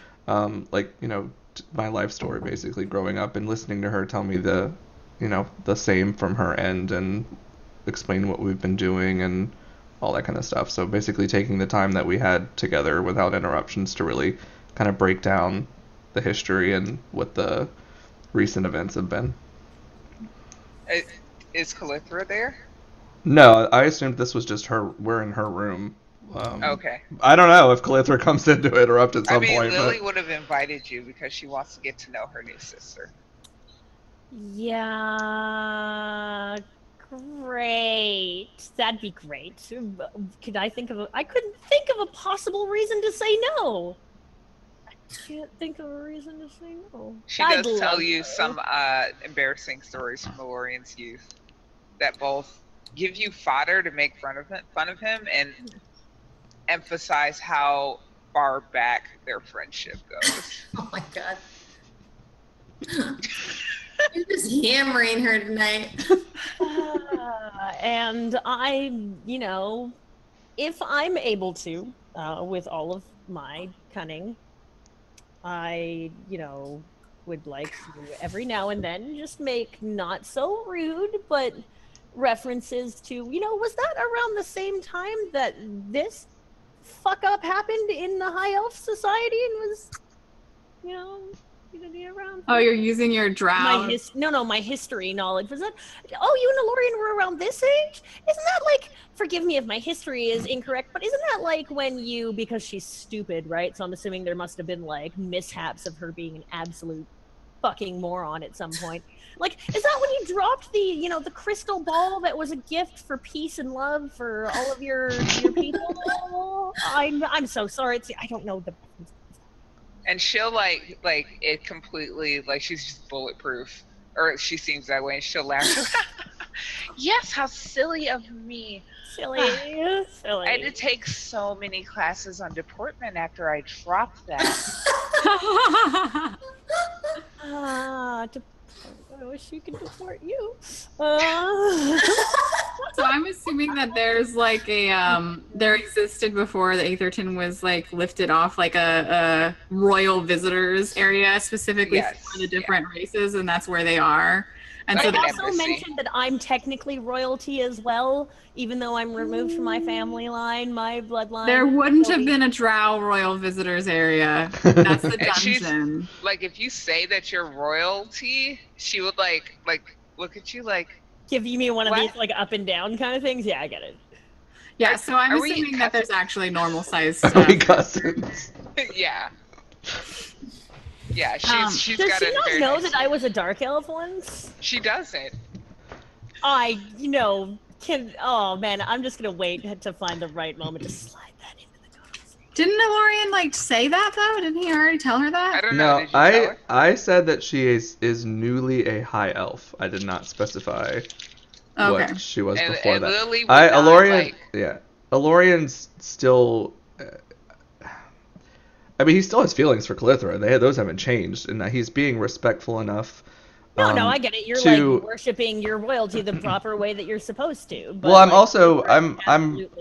Speaker 1: Like, you know, my life story basically growing up, and listening to her tell me the same from her end and explain what we've been doing and all that kind of stuff. So basically taking the time that we had together without interruptions to really kind of break down the history and what the recent events have been.
Speaker 3: Is Calithra there?
Speaker 1: No, I assumed this was just her. We're in her room.
Speaker 3: Okay.
Speaker 1: I don't know if Calithra comes in to interrupt at some point.
Speaker 3: Lily would have invited you because she wants to get to know her new sister.
Speaker 6: Yeah, great. That'd be great. Could I think of I couldn't think of a possible reason to say no. I can't think of a reason to say no.
Speaker 3: She does tell you some embarrassing stories from Valorian's youth that both give you fodder to make fun of him and emphasize how far back their friendship goes.
Speaker 5: Oh my god. You're just hammering her tonight.
Speaker 6: And I, you know, if I'm able to, with all of my cunning, I, you know, would like to every now and then just make not so rude, but references to, you know, was that around the same time that this fuck up happened in the High Elf Society and was, you know, around?
Speaker 4: Oh, you're using your drow.
Speaker 6: My history knowledge. Was that, oh, you and Elorian were around this age? Isn't that like, forgive me if my history is incorrect, but isn't that like when you, because she's stupid, right? So I'm assuming there must have been like mishaps of her being an absolute fucking moron at some point. Like, is that when you dropped the, you know, the crystal ball that was a gift for peace and love for all of your people? I'm so sorry. I don't know the.
Speaker 3: And she'll like it completely, like she's just bulletproof, or she seems that way, and she'll laugh. Yes, how silly of me.
Speaker 6: Silly.
Speaker 3: I had to take so many classes on deportment after I dropped that.
Speaker 6: I wish you could deport you.
Speaker 4: So I'm assuming assuming that there's like a there existed before the Aetherton was like lifted off like a royal visitors area specifically
Speaker 3: Yes,
Speaker 4: for the different races, and that's where they are. And
Speaker 3: Like
Speaker 4: so
Speaker 3: an
Speaker 6: I
Speaker 4: that's
Speaker 6: also
Speaker 3: embassy.
Speaker 6: mentioned that I'm technically royalty as well, even though I'm removed from my family line, my bloodline.
Speaker 4: there wouldn't have
Speaker 6: Nobody-
Speaker 4: been a Drow royal visitors area. That's the
Speaker 3: And she's-
Speaker 4: dungeon.
Speaker 3: Like if you say that you're royalty, she would like look at you like,
Speaker 6: Give me one of
Speaker 3: What?
Speaker 6: these like up and down kind of things. Yeah, I get it.
Speaker 4: Yeah, so I'm
Speaker 3: are we
Speaker 4: assuming that there's actually normal sized
Speaker 1: Are we cousins?
Speaker 3: yeah. Yeah, she's
Speaker 6: Does
Speaker 3: got
Speaker 6: she
Speaker 3: a
Speaker 6: not
Speaker 3: very
Speaker 6: know
Speaker 3: nice-
Speaker 6: that I was a dark elf once?
Speaker 3: She doesn't.
Speaker 6: I, oh man, I'm just gonna wait to find the right moment to slide that into the conversation.
Speaker 4: Didn't Elorian like say that though? Didn't he already tell her
Speaker 3: I
Speaker 4: that?
Speaker 3: don't know.
Speaker 1: No,
Speaker 3: Did you tell her?
Speaker 1: I said that she is newly a high elf. I did not specify
Speaker 4: Okay.
Speaker 1: what she was
Speaker 3: And,
Speaker 1: before
Speaker 3: and
Speaker 1: that.
Speaker 3: Lily would not,
Speaker 1: Elorian,
Speaker 3: like,
Speaker 1: yeah, Elorian's still. I mean, he still has feelings for Calithra. Those haven't changed, and he's being respectful enough.
Speaker 6: No, I get it. You're
Speaker 1: to-
Speaker 6: like worshiping your royalty the proper way that you're supposed to. But,
Speaker 1: Well, I'm
Speaker 6: like,
Speaker 1: also
Speaker 6: you are
Speaker 1: I'm
Speaker 6: absolutely-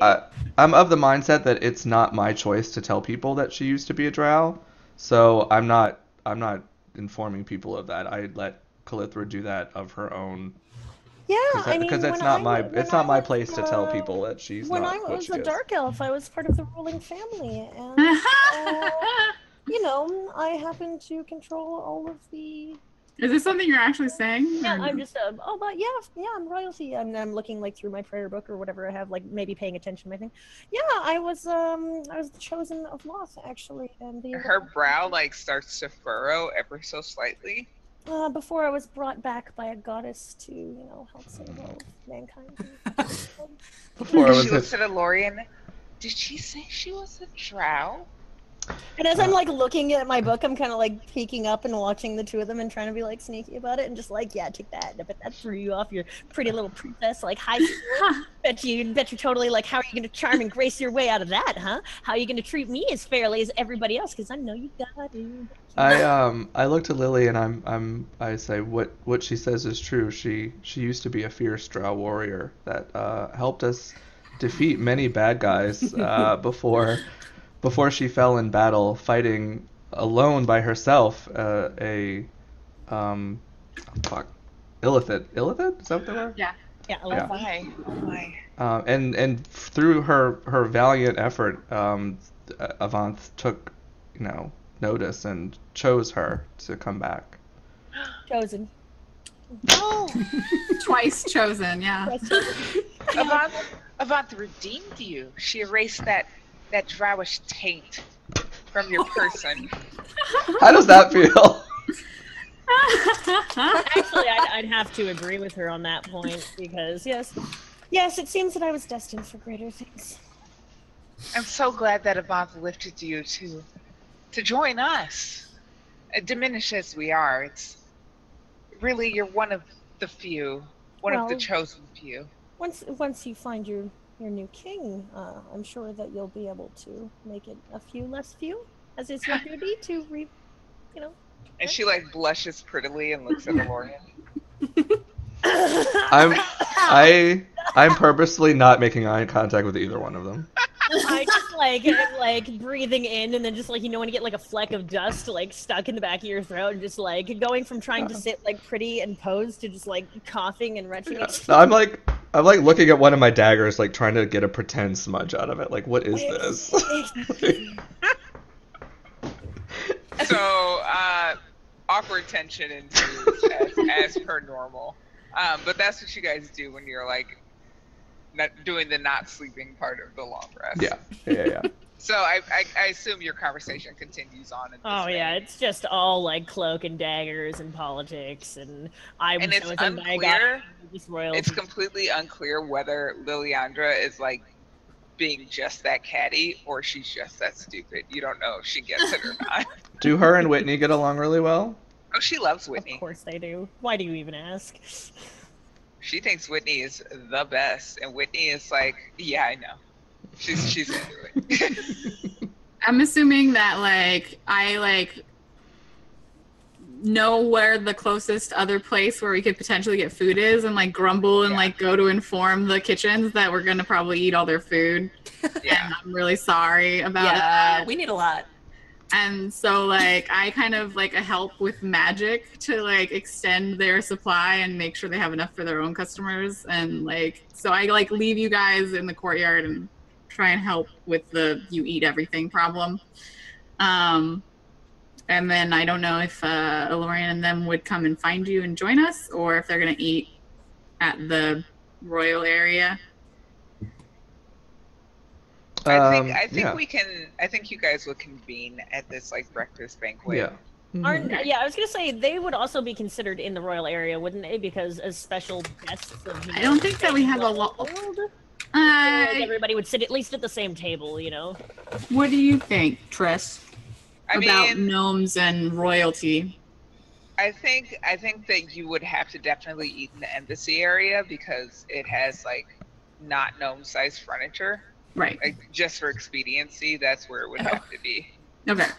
Speaker 1: I'm of the mindset that it's not my choice to tell people that she used to be a drow, so I'm not informing people of that. I let Calithra do that of her own.
Speaker 6: Yeah, I mean,
Speaker 1: Because it's
Speaker 6: when
Speaker 1: not
Speaker 6: I
Speaker 1: my
Speaker 6: wa- when
Speaker 1: it's not
Speaker 6: I
Speaker 1: my
Speaker 6: was,
Speaker 1: place to tell people that she's
Speaker 6: When
Speaker 1: not
Speaker 6: I
Speaker 1: what
Speaker 6: was
Speaker 1: she
Speaker 6: a
Speaker 1: is.
Speaker 6: dark elf, I was part of the ruling family, and you know, I happen to control all of the.
Speaker 4: Is this something you're actually saying?
Speaker 6: Yeah,
Speaker 4: or
Speaker 6: I'm
Speaker 4: no?
Speaker 6: just but yeah, I'm royalty, and I'm looking like through my prayer book or whatever I have, like maybe paying attention to my thing. Yeah, I was the chosen of Loth actually, and the
Speaker 3: Her brow like starts to furrow ever so slightly.
Speaker 6: before I was brought back by a goddess to help save all of mankind.
Speaker 1: Before I
Speaker 3: She
Speaker 1: was
Speaker 3: looks at Elorian. Did she say she was a drow?
Speaker 6: And as I'm like looking at my book, I'm kind of like peeking up and watching the two of them and trying to be like sneaky about it and just like, yeah, take that. I bet that threw you off your pretty little princess, like high school. bet you totally like, how are you gonna charm and grace your way out of that, huh? How are you gonna treat me as fairly as everybody else? Because I know you got it.
Speaker 1: I look to Lily and I say what she says is true. She used to be a fierce drow warrior that helped us defeat many bad guys before she fell in battle, fighting alone by herself. Illithid. Illithid? Is that what they were?
Speaker 4: Yeah.
Speaker 6: Yeah,
Speaker 3: Oh
Speaker 1: Yeah.
Speaker 3: my. Oh my.
Speaker 1: And through her valiant effort, Avanth took notice and chose her to come back.
Speaker 6: chosen.
Speaker 3: Oh,
Speaker 4: Twice chosen, yeah.
Speaker 3: Avant redeemed you. She erased that drowish taint from your person.
Speaker 1: How does that feel?
Speaker 6: Actually, I'd have to agree with her on that point because yes, it seems that I was destined for greater things.
Speaker 3: I'm so glad that Avant lifted you to join us. Diminished as we are, it's really you're one of the few, one of the
Speaker 6: Well-
Speaker 3: chosen few.
Speaker 6: Once you find your new king, I'm sure that you'll be able to make it a few less few, as is your duty to
Speaker 3: And she like blushes prettily and looks at Elorian.
Speaker 1: I'm purposely not making eye contact with either one of them.
Speaker 6: I just like breathing in and then just like when you get like a fleck of dust like stuck in the back of your throat and just like going from trying to sit like pretty and pose to just like coughing and retching.
Speaker 1: No, I'm like looking at one of my daggers, like trying to get a pretend smudge out of it. Like, what is this?
Speaker 3: So awkward tension ensues as per normal. But that's what you guys do when you're like not doing the not sleeping part of the long rest.
Speaker 1: Yeah.
Speaker 3: So I assume your conversation continues on. In this
Speaker 6: Oh yeah,
Speaker 3: vein.
Speaker 6: it's just all like cloak and daggers and politics and I was
Speaker 3: And it's
Speaker 6: chosen by God,
Speaker 3: unclear.
Speaker 6: just royalty.
Speaker 3: It's completely unclear whether Liliandra is like being just that catty or she's just that stupid. You don't know if she gets it or not.
Speaker 1: Do her and Whitney get along really well?
Speaker 3: Oh, she loves
Speaker 6: Of
Speaker 3: Whitney.
Speaker 6: course they do. Why do you even ask?
Speaker 3: She thinks Whitney is the best, and Whitney is like, yeah, I know. She's into it.
Speaker 4: I'm assuming that like I like know where the closest other place where we could potentially get food is, and like grumble and like go to inform the kitchens that we're gonna probably eat all their food.
Speaker 3: Yeah.
Speaker 4: And I'm really sorry about
Speaker 2: Yeah,
Speaker 4: that.
Speaker 2: we need a lot.
Speaker 4: And so like I kind of like help with magic to like extend their supply and make sure they have enough for their own customers. And like so I like leave you guys in the courtyard and try and help with the you eat everything problem. And then I don't know if Elorian and them would come and find you and join us, or if they're gonna eat at the royal area.
Speaker 3: I think
Speaker 1: yeah.
Speaker 3: we can. I think you guys will convene at this like breakfast banquet.
Speaker 1: Yeah.
Speaker 6: Yeah, I was gonna say they would also be considered in the royal area, wouldn't they? Because as special guests of
Speaker 4: I don't think that we have a lot.
Speaker 6: Like everybody would sit at least at the same table, you know.
Speaker 4: What do you think, Triss, about
Speaker 3: mean,
Speaker 4: gnomes and royalty?
Speaker 3: I think that you would have to definitely eat in the embassy area because it has like not gnome-sized furniture.
Speaker 4: Right.
Speaker 3: Like just for expediency, that's where it would have to be.
Speaker 4: Okay.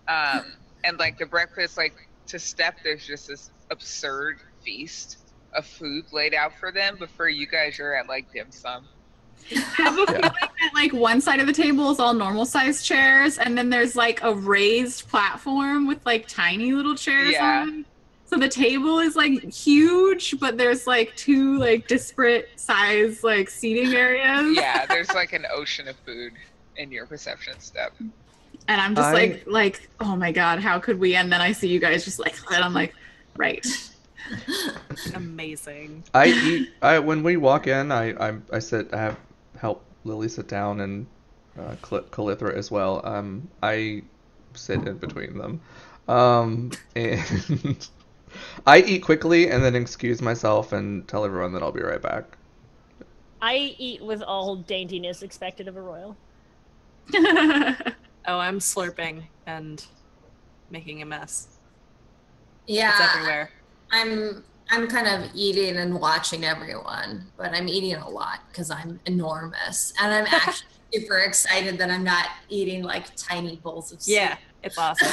Speaker 3: And like the breakfast, like to Steph, there's just this absurd feast of food laid out for them, but for you guys, you're at like dim sum.
Speaker 4: I have a feeling that like one side of the table is all normal sized chairs, and then there's like a raised platform with like tiny little chairs on it. So the table is like huge, but there's like two like disparate size like seating areas.
Speaker 3: Yeah, there's like an ocean of food in your perception step.
Speaker 4: And I'm just like, oh my god, how could we? And then I see you guys just like, and I'm like, right.
Speaker 2: Amazing.
Speaker 1: When we walk in, I have help Lily sit down and Calithra as well. I sit in between them, and I eat quickly and then excuse myself and tell everyone that I'll be right back.
Speaker 6: I eat with all daintiness expected of a royal.
Speaker 2: Oh, I'm slurping and making a mess.
Speaker 5: Yeah,
Speaker 2: It's everywhere.
Speaker 5: I'm kind of eating and watching everyone, but I'm eating a lot because I'm enormous, and I'm actually super excited that I'm not eating like tiny bowls of soup.
Speaker 2: Yeah, it's awesome.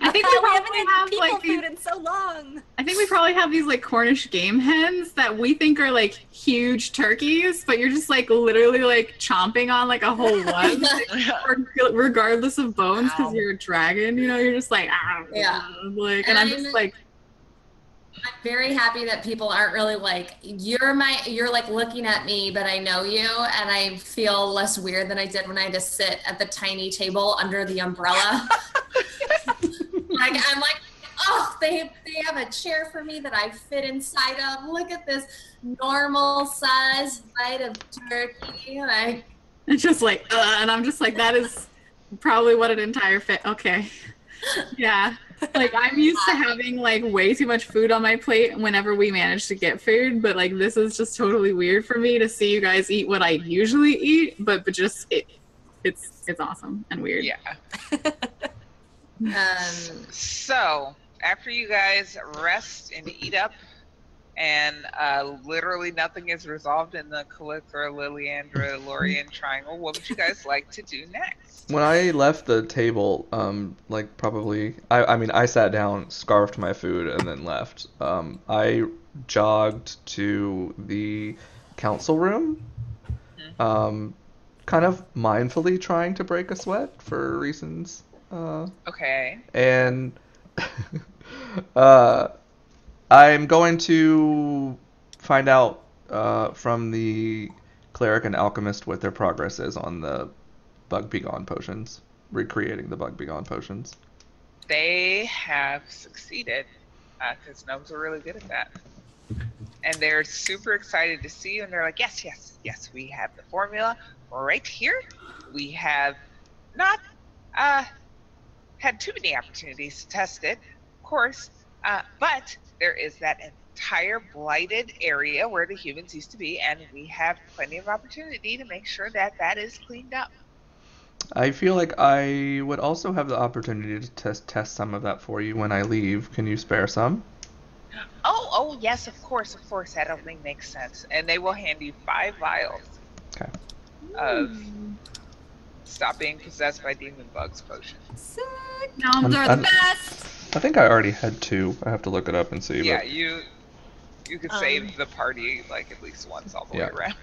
Speaker 4: I think we probably have
Speaker 2: people
Speaker 4: like
Speaker 2: food in so long.
Speaker 4: I think we probably have these like Cornish game hens that we think are like huge turkeys, but you're just like literally like chomping on like a whole one, regardless of bones, because you're a dragon. You know, you're just like like, and I'm just like.
Speaker 5: I'm very happy that people aren't really like you're like looking at me, but I know you, and I feel less weird than I did when I had to sit at the tiny table under the umbrella. Like I'm like, oh, they have a chair for me that I fit inside of. Look at this normal size bite of turkey. Like
Speaker 4: It's just like, and I'm just like, that is probably what an entire okay. Yeah. Like I'm used to having like way too much food on my plate whenever we manage to get food, but like this is just totally weird for me to see you guys eat what I usually eat, but just it's awesome and weird.
Speaker 3: Yeah. So after you guys rest and eat up, and literally nothing is resolved in the Calithra, Liliandra, Lorian triangle, what would you guys like to do next?
Speaker 1: When I left the table, like probably, I mean, I sat down, scarfed my food, and then left. I jogged to the council room, kind of mindfully trying to break a sweat for reasons.
Speaker 3: Okay.
Speaker 1: And I'm going to find out from the cleric and alchemist what their progress is on the Bug Begone potions, recreating the Bug Begone potions.
Speaker 3: They have succeeded, because gnomes are really good at that. And they're super excited to see you, and they're like, yes, we have the formula right here. We have not had too many opportunities to test it, of course, but there is that entire blighted area where the humans used to be, and we have plenty of opportunity to make sure that that is cleaned up.
Speaker 1: I feel like I would also have the opportunity to test some of that for you when I leave. Can you spare some?
Speaker 3: Oh, yes, of course, that only makes sense. And they will hand you 5 vials of stop being possessed by demon bugs potion.
Speaker 4: Sick. Gnomes are the
Speaker 1: I'm-
Speaker 4: best.
Speaker 1: I think I already had 2. I have to look it up and see.
Speaker 3: Yeah,
Speaker 1: But
Speaker 3: you could save the party like at least once all the way
Speaker 1: Yeah.
Speaker 3: around.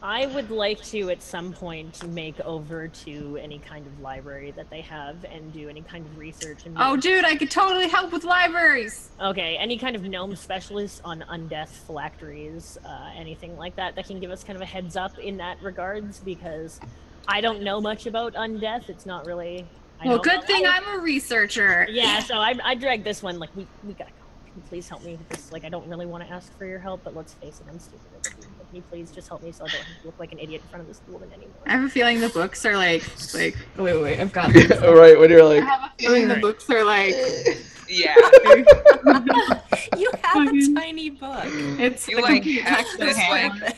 Speaker 6: I would like to, at some point, make over to any kind of library that they have and do any kind of research. And
Speaker 4: Oh, dude, I could totally help with libraries.
Speaker 6: Okay, any kind of gnome specialist on undeath phylacteries, anything like that can give us kind of a heads up in that regards, because I don't know much about undeath. It's not really...
Speaker 4: Well, good thing I'm a researcher.
Speaker 6: Yeah, so I dragged this one, like, we gotta go. Can you please help me with this? Like, I don't really want to ask for your help, but let's face it, I'm stupid. Can you please just help me so I don't have to look like an idiot in front of this woman anymore?
Speaker 4: I have a feeling the books are like, wait, I've got
Speaker 1: right when you're
Speaker 4: I
Speaker 1: like,
Speaker 4: have a feeling the books are like,
Speaker 3: Yeah,
Speaker 2: You have
Speaker 4: Fucking-
Speaker 2: a tiny book.
Speaker 4: it's
Speaker 3: You
Speaker 4: a
Speaker 3: like
Speaker 4: complete
Speaker 3: have
Speaker 4: text in
Speaker 3: this,
Speaker 4: hand.
Speaker 3: like,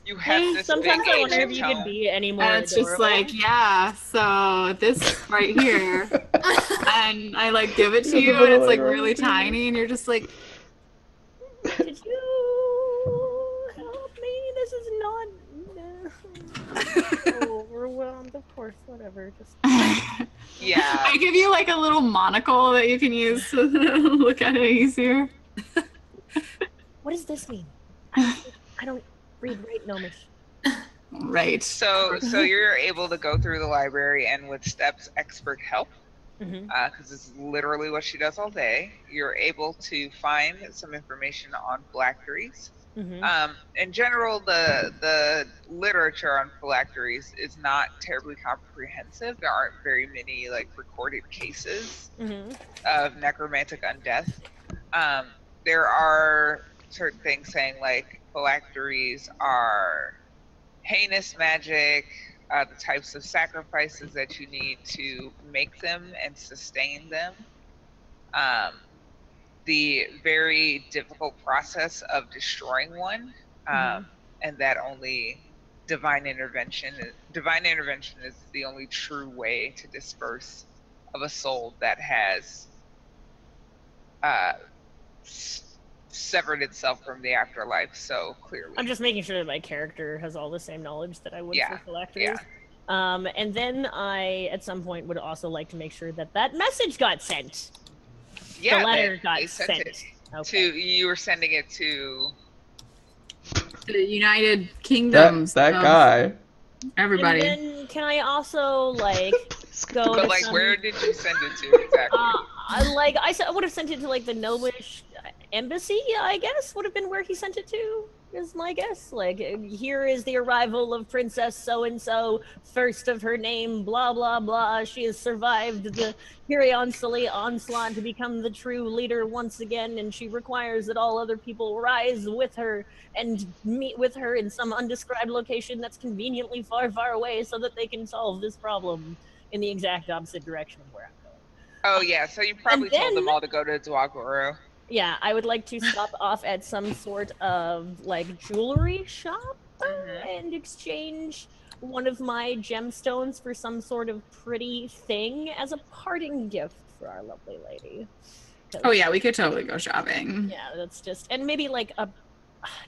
Speaker 3: you have
Speaker 6: Hey,
Speaker 3: this
Speaker 6: sometimes
Speaker 3: big
Speaker 6: I wonder if
Speaker 3: ancient
Speaker 6: you could
Speaker 3: tome.
Speaker 6: be any more
Speaker 4: And it's just
Speaker 6: adorable.
Speaker 4: like, yeah, so this right here, and I like give it to
Speaker 1: There's a
Speaker 4: you,
Speaker 1: bit
Speaker 4: and
Speaker 1: of,
Speaker 4: it's like
Speaker 1: like,
Speaker 4: really
Speaker 1: writing.
Speaker 4: tiny, and you're just like,
Speaker 6: Could you help me? This is not... so overwhelmed, of course, whatever. Just...
Speaker 3: Yeah,
Speaker 4: I give you like a little monocle that you can use to look at it easier.
Speaker 6: What does this mean? I don't read right gnomish.
Speaker 4: Right.
Speaker 3: so you're able to go through the library, and with Step's expert help,
Speaker 6: Mm-hmm.
Speaker 3: because this is literally what she does all day, you're able to find some information on phylacteries.
Speaker 6: Mm-hmm.
Speaker 3: In general, the literature on phylacteries is not terribly comprehensive. There aren't very many like recorded cases
Speaker 6: Mm-hmm.
Speaker 3: of necromantic undeath. There are certain things saying like phylacteries are heinous magic, the types of sacrifices that you need to make them and sustain them, the very difficult process of destroying one, and that only divine intervention is the only true way to disperse of a soul that has severed itself from the afterlife so clearly.
Speaker 6: I'm just making sure that my character has all the same knowledge that I would
Speaker 3: Yeah,
Speaker 6: for phylacteries. And then I, at some point, would also like to make sure that that message got sent.
Speaker 3: Yeah,
Speaker 6: the letter
Speaker 3: they
Speaker 6: got
Speaker 3: sent
Speaker 6: sent.
Speaker 3: it
Speaker 6: Okay.
Speaker 3: to you. Were sending it to
Speaker 4: The United Kingdoms.
Speaker 1: that
Speaker 4: of
Speaker 1: guy.
Speaker 4: Everybody.
Speaker 6: And then can I also like go
Speaker 3: but
Speaker 6: to
Speaker 3: like
Speaker 6: some,
Speaker 3: where did you send it to exactly?
Speaker 6: I would have sent it to like the Gnomish embassy, I guess would have been where he sent it to, is my guess. Like, here is the arrival of Princess so-and-so, first of her name, blah, blah, blah. She has survived the Hirionsuli onslaught to become the true leader once again, and she requires that all other people rise with her and meet with her in some undescribed location that's conveniently far, far away so that they can solve this problem in the exact opposite direction of where I'm going.
Speaker 3: Oh yeah, so you probably told them
Speaker 6: then-
Speaker 3: all to go to Dwagoro.
Speaker 6: Yeah, I would like to stop off at some sort of like jewelry shop and exchange one of my gemstones for some sort of pretty thing as a parting gift for our lovely lady. 'Cause-
Speaker 4: Oh yeah, we could totally go shopping.
Speaker 6: Yeah, that's just, and maybe like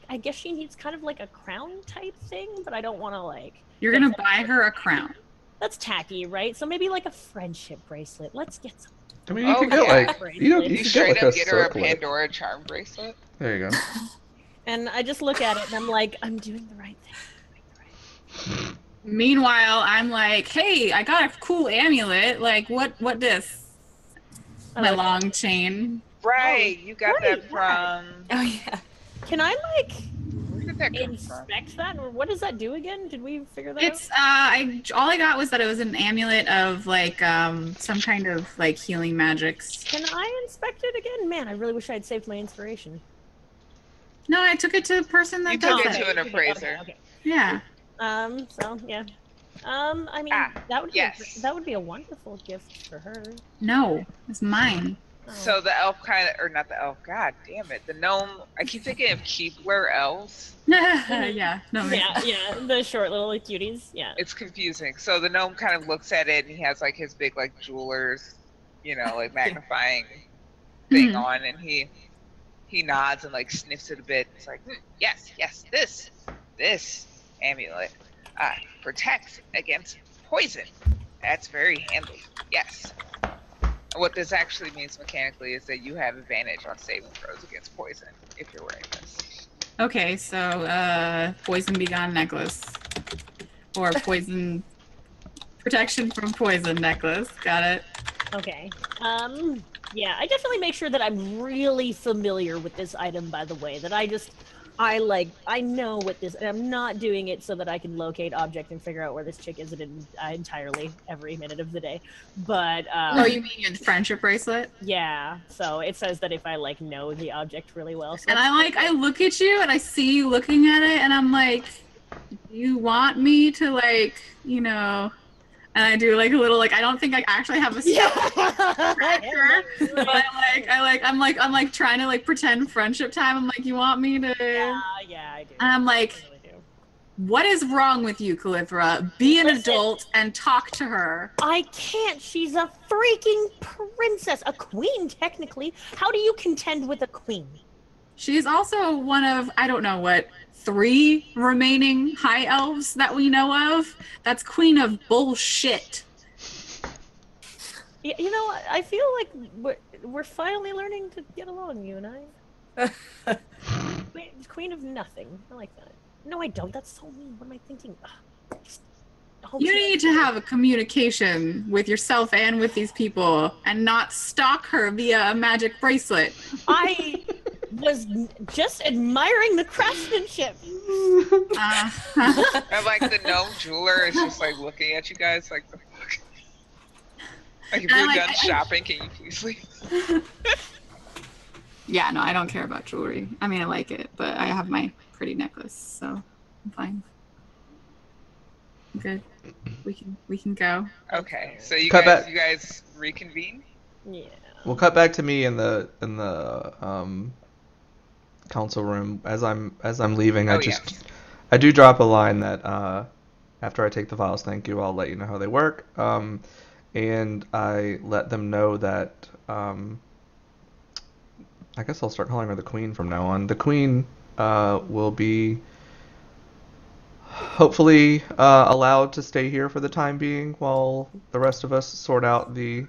Speaker 6: I guess she needs kind of like a crown type thing, but I don't want to like.
Speaker 4: You're gonna buy her a crown.
Speaker 6: That's tacky, right? So maybe like a friendship bracelet. Let's get some.
Speaker 1: I mean, you
Speaker 3: Oh,
Speaker 1: could get
Speaker 3: yeah.
Speaker 1: like you
Speaker 3: You
Speaker 1: could
Speaker 3: straight
Speaker 1: get
Speaker 3: up
Speaker 1: like
Speaker 3: get her a
Speaker 1: circlet.
Speaker 3: Pandora charm bracelet.
Speaker 1: There you go.
Speaker 6: And I just look at it and I'm like, I'm doing the right thing.
Speaker 4: Meanwhile, I'm like, hey, I got a cool amulet. Like, what this? My long chain.
Speaker 3: Right, you got
Speaker 6: right,
Speaker 3: that from.
Speaker 2: Oh yeah.
Speaker 6: Can I like
Speaker 3: Where did that come from?
Speaker 6: inspect that, or what does that do again? Did we figure that
Speaker 4: It's all I got was that it was an amulet of like some kind of like healing magics.
Speaker 6: out? Can I inspect it again? Man, I really wish I had saved my inspiration.
Speaker 4: No, I took it to the person that
Speaker 3: You
Speaker 4: does
Speaker 3: took it
Speaker 4: it.
Speaker 3: to an appraiser.
Speaker 6: Okay.
Speaker 4: Yeah.
Speaker 6: So yeah. I mean, that would
Speaker 3: yes.
Speaker 6: be that would be a wonderful gift for her.
Speaker 4: No, it's mine.
Speaker 6: Oh.
Speaker 3: So the elf kind of, or not the elf, god damn it, the gnome. I keep thinking of Keebler elves.
Speaker 4: Yeah. No.
Speaker 6: yeah, the short little cuties. Yeah.
Speaker 3: It's confusing. So the gnome kind of looks at it, and he has like his big like jeweler's, like magnifying thing
Speaker 4: Mhm.
Speaker 3: on, and he nods and like sniffs it a bit. It's like, yes, this amulet protects against poison. That's very handy. Yes. What this actually means mechanically is that you have advantage on saving throws against poison if you're wearing this.
Speaker 4: Okay, so poison begone necklace. Or poison protection from poison necklace. Got it.
Speaker 6: Okay. Yeah, I definitely make sure that I'm really familiar with this item, by the way, that I know what this, and I'm not doing it so that I can locate object and figure out where this chick is entirely every minute of the day. But,
Speaker 4: Oh, you mean your friendship bracelet?
Speaker 6: yeah, so it says that if I, like, know the object really well. So
Speaker 4: And I look at you and I see you looking at it and I'm like, do you want me to, like, you know, and I do like a little, like, I don't think I actually have a tracker, but I'm like trying to like pretend friendship time. I'm like, you want me to?
Speaker 6: Yeah, I do.
Speaker 4: And I'm like,
Speaker 6: I really do.
Speaker 4: what is wrong with you, Calithra? Be an adult and talk to her.
Speaker 6: I can't. She's a freaking princess, a queen technically. How do you contend with a queen?
Speaker 4: She's also one of, I don't know what, 3 remaining high elves that we know of. That's queen of bullshit.
Speaker 6: You know, I feel like we're finally learning to get along, you and I. Queen of nothing. I like that. No, I don't. That's so mean. What am I thinking?
Speaker 4: You need to have a communication with yourself and with these people and not stalk her via a magic bracelet.
Speaker 6: I was just admiring the craftsmanship.
Speaker 3: And like the gnome jeweler is just like looking at you guys like the fuck. Like if you're done shopping, can you please leave?
Speaker 4: Yeah, no, I don't care about jewelry. I mean, I like it, but I have my pretty necklace, so I'm fine. I'm good. We can go.
Speaker 3: Okay, so you
Speaker 1: Cut
Speaker 3: guys
Speaker 1: back.
Speaker 3: reconvene.
Speaker 6: Yeah.
Speaker 1: We'll cut back to me in the council room as I'm leaving. I do drop a line that after I take the files, thank you. I'll let you know how they work. And I let them know that I guess I'll start calling her the Queen from now on. The Queen will be hopefully allowed to stay here for the time being while the rest of us sort out the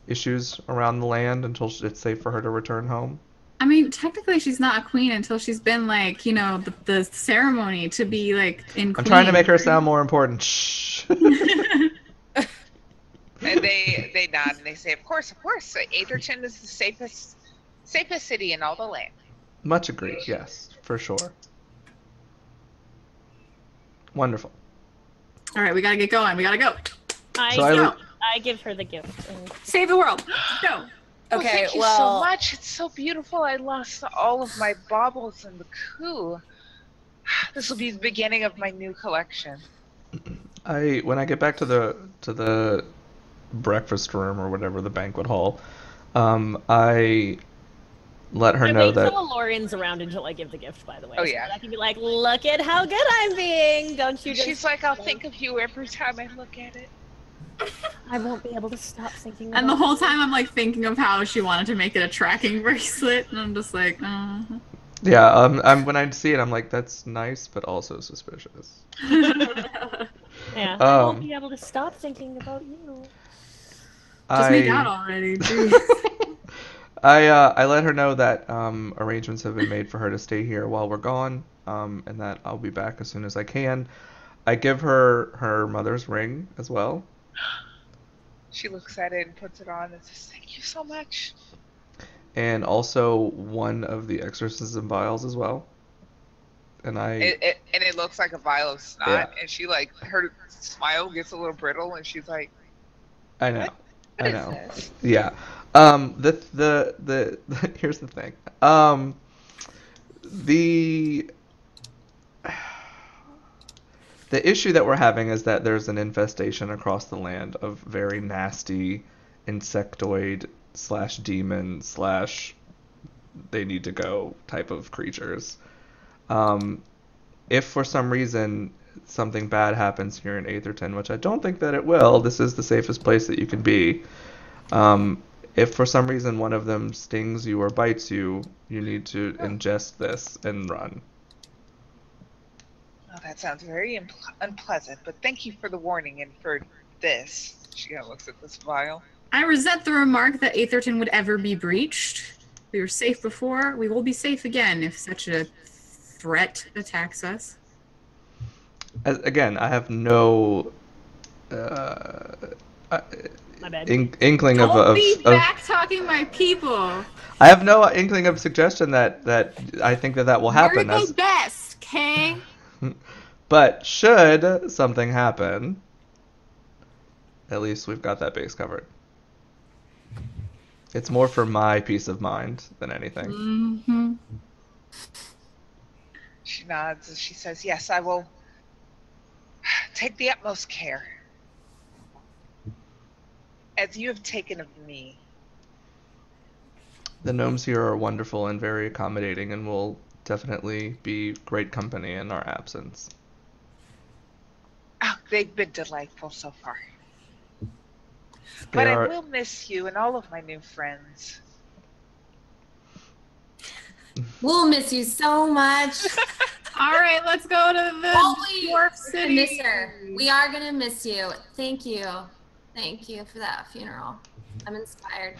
Speaker 1: issues around the land until it's safe for her to return home.
Speaker 4: I mean, technically she's not a queen until she's been like, you know, the ceremony to be like in queen.
Speaker 1: I'm trying to make her sound more important. Shh.
Speaker 3: And they nod and they say, of course. Atherton is the safest city in all the land.
Speaker 1: Much agreed. Yes, for sure. Wonderful.
Speaker 4: All right, we gotta get going. We gotta go.
Speaker 6: I give her the gift.
Speaker 4: Save the world. Go.
Speaker 2: Okay,
Speaker 3: thank you so much. It's so beautiful. I lost all of my baubles in the coup. This will be the beginning of my new collection.
Speaker 1: When I get back to the breakfast room or whatever, the banquet hall, I let her know that.
Speaker 6: Lorian's around until I give the gift, by the way.
Speaker 3: Oh yeah.
Speaker 6: So I can be like, look at how good I'm being. Don't you?
Speaker 3: She's like, I'll think of you every time I look at it.
Speaker 6: I won't be able to stop thinking.
Speaker 4: And the whole time I'm like thinking of how she wanted to make it a tracking bracelet, and I'm just like,
Speaker 1: Yeah, when I see it, I'm like, that's nice, but also suspicious.
Speaker 6: Yeah, I won't be able to stop thinking about you.
Speaker 4: Just make out already, dude.
Speaker 1: I let her know that arrangements have been made for her to stay here while we're gone, and that I'll be back as soon as I can. I give her her mother's ring as well.
Speaker 3: She looks at it and puts it on and says, thank you so much.
Speaker 1: And also one of the exorcism vials as well. And
Speaker 3: it looks like a vial of snot,
Speaker 1: Yeah.
Speaker 3: and she like her smile gets a little brittle, and she's like,
Speaker 1: I know.
Speaker 3: What
Speaker 1: I
Speaker 3: is
Speaker 1: know.
Speaker 3: this?
Speaker 1: Yeah. The here's the thing. The issue that we're having is that there's an infestation across the land of very nasty insectoid / demon / they need to go type of creatures. If for some reason something bad happens here in Atherton, which I don't think that it will, this is the safest place that you can be. If for some reason one of them stings you or bites you, you need to ingest this and run.
Speaker 3: Oh, that sounds very unpleasant, but thank you for the warning and for this. She kind of looks at this vial.
Speaker 4: I resent the remark that Atherton would ever be breached. We were safe before. We will be safe again if such a threat attacks us.
Speaker 1: Again, I have no
Speaker 6: My bad.
Speaker 1: inkling of,
Speaker 4: Don't be
Speaker 1: of
Speaker 4: back talking my people.
Speaker 1: I have no inkling of suggestion that I think that will happen.
Speaker 4: You're the best, okay?
Speaker 1: But should something happen, at least we've got that base covered. It's more for my peace of mind than anything.
Speaker 4: Mm-hmm.
Speaker 3: She nods and she says, "Yes, I will take the utmost care, as you have taken of me."
Speaker 1: The gnomes here are wonderful and very accommodating and will definitely be great company in our absence.
Speaker 3: Oh, they've been delightful so far. But I will miss you and all of my new friends.
Speaker 5: We'll miss you so much.
Speaker 4: All right, let's go to the dwarf
Speaker 5: We're gonna
Speaker 4: city.
Speaker 5: miss her. We are gonna miss you. Thank you. Thank you for that funeral. I'm inspired.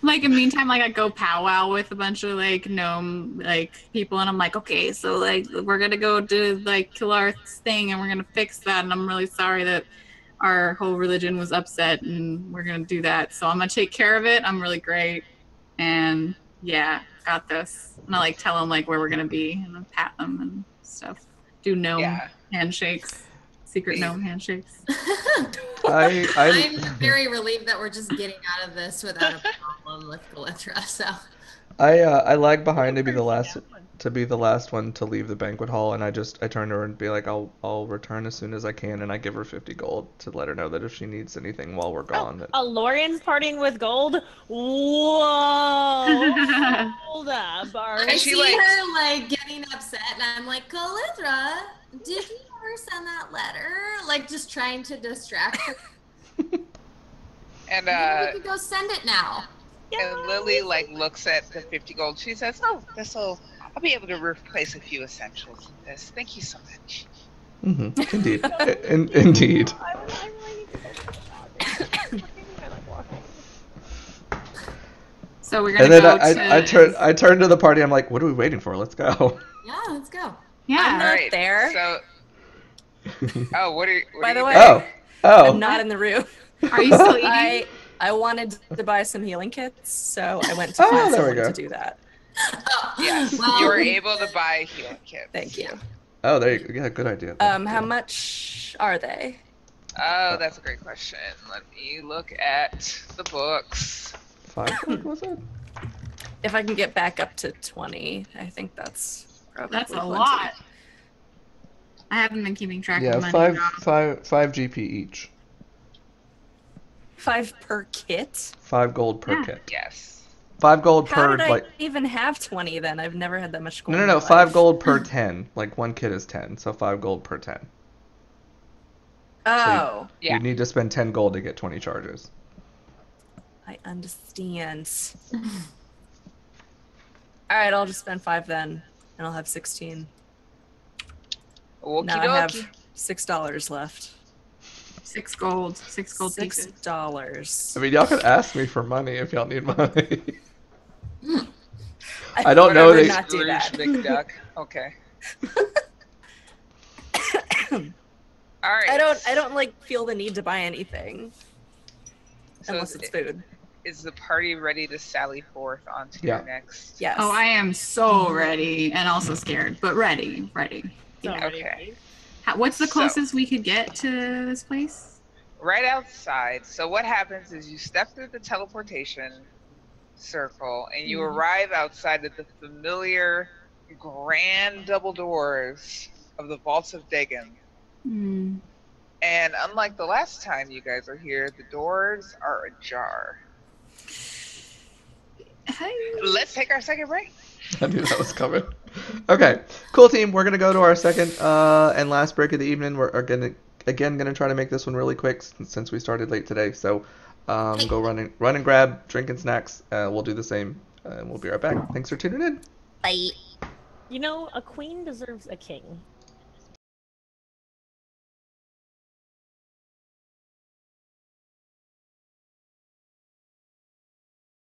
Speaker 4: Like in the meantime, like I go powwow with a bunch of like gnome like people, and I'm like, okay, so like we're gonna go do like Kilarth's thing, and we're gonna fix that, and I'm really sorry that our whole religion was upset, and we're gonna do that. So I'm gonna take care of it. I'm really great, and yeah, got this. And I like tell them like where we're gonna be, and I pat them and stuff. Do gnome handshakes, secret gnome handshakes.
Speaker 5: I'm very relieved that we're just getting out of this without a problem with Galithra. So
Speaker 1: I lag behind to be the last one to leave the banquet hall, and I turn to her and be like, I'll return as soon as I can, and I give her 50 gold to let her know that if she needs anything while we're gone.
Speaker 6: Lorian's partying with gold? Whoa! Hold up.
Speaker 5: I see her like getting upset, and I'm like, Galithra, did you ever send that letter? Like just trying to distract her.
Speaker 3: And
Speaker 5: maybe we could go send it now.
Speaker 3: And Lily like looks at the 50 gold. She says, "Oh, I'll be able to replace a few essentials with this. Thank you so much."
Speaker 1: Mm-hmm. Indeed. Indeed.
Speaker 4: So we're gonna
Speaker 1: and then
Speaker 4: go
Speaker 1: I turn to the party. I'm like, what are we waiting for? Let's go.
Speaker 5: Yeah, let's go.
Speaker 4: Yeah.
Speaker 2: I'm not
Speaker 3: Alright,
Speaker 2: there.
Speaker 3: So, what are
Speaker 2: By the
Speaker 3: you
Speaker 2: way,
Speaker 3: doing?
Speaker 2: I'm not in the room.
Speaker 4: Are you still eating?
Speaker 2: I wanted to buy some healing kits, so I went to find
Speaker 1: there we
Speaker 2: someone
Speaker 1: go.
Speaker 2: to do that.
Speaker 3: Yes,
Speaker 5: Well,
Speaker 3: you were able to buy a healing kit.
Speaker 2: Thank you.
Speaker 1: Oh, there you go. Yeah, good idea.
Speaker 2: How much are they?
Speaker 3: Oh, that's a great question. Let me look at the books.
Speaker 1: 5 gold, was it?
Speaker 2: If I can get back up to 20, I think that's probably
Speaker 4: That's a
Speaker 2: plenty.
Speaker 4: lot. I haven't been keeping track
Speaker 1: Yeah,
Speaker 4: of money.
Speaker 1: 5 GP each.
Speaker 2: 5 per kit?
Speaker 1: 5 gold per
Speaker 4: Yeah.
Speaker 1: kit.
Speaker 3: Yes.
Speaker 1: 5 gold
Speaker 2: How
Speaker 1: per
Speaker 2: did I
Speaker 1: like.
Speaker 2: even have 20 then? I've never had that much gold.
Speaker 1: No,
Speaker 2: in my
Speaker 1: 5
Speaker 2: life.
Speaker 1: gold per 10. Like one kit is 10, so 5 gold per 10.
Speaker 2: Oh,
Speaker 3: Yeah.
Speaker 1: You need to spend 10 gold to get 20 charges.
Speaker 2: I understand. Alright, I'll just spend 5 then, and I'll have 16.
Speaker 3: Okie
Speaker 2: Now I have
Speaker 3: dokie.
Speaker 2: $6 left.
Speaker 4: 6 gold. 6 gold pieces.
Speaker 2: $6.
Speaker 1: I mean, y'all could ask me for money if y'all need money.
Speaker 2: I
Speaker 1: don't know
Speaker 2: would
Speaker 1: that-
Speaker 2: not do that.
Speaker 3: Scrooge McDuck. Okay. All right.
Speaker 2: I don't like feel the need to buy anything
Speaker 3: So
Speaker 2: unless it's food.
Speaker 3: Is the party ready to sally forth onto
Speaker 1: Yeah.
Speaker 3: your next?
Speaker 2: Yes.
Speaker 4: Oh, I am so ready and also scared, but ready.
Speaker 3: Okay.
Speaker 4: What's the
Speaker 3: So-
Speaker 4: closest we could get to this place?
Speaker 3: Right outside. So what happens is you step through the teleportation circle and you arrive outside of the familiar grand double doors of the vaults of Dagon.
Speaker 4: Hmm.
Speaker 3: And unlike the last time you guys are here, the doors are ajar. Let's take our second break.
Speaker 1: I knew that was coming. Okay, cool team. We're gonna go to our second and last break of the evening. We're gonna try to make this one really quick since we started late today. So go run and grab drink and snacks. We'll do the same, and we'll be right back. Thanks for tuning in.
Speaker 5: Bye.
Speaker 6: You know, a queen deserves a king.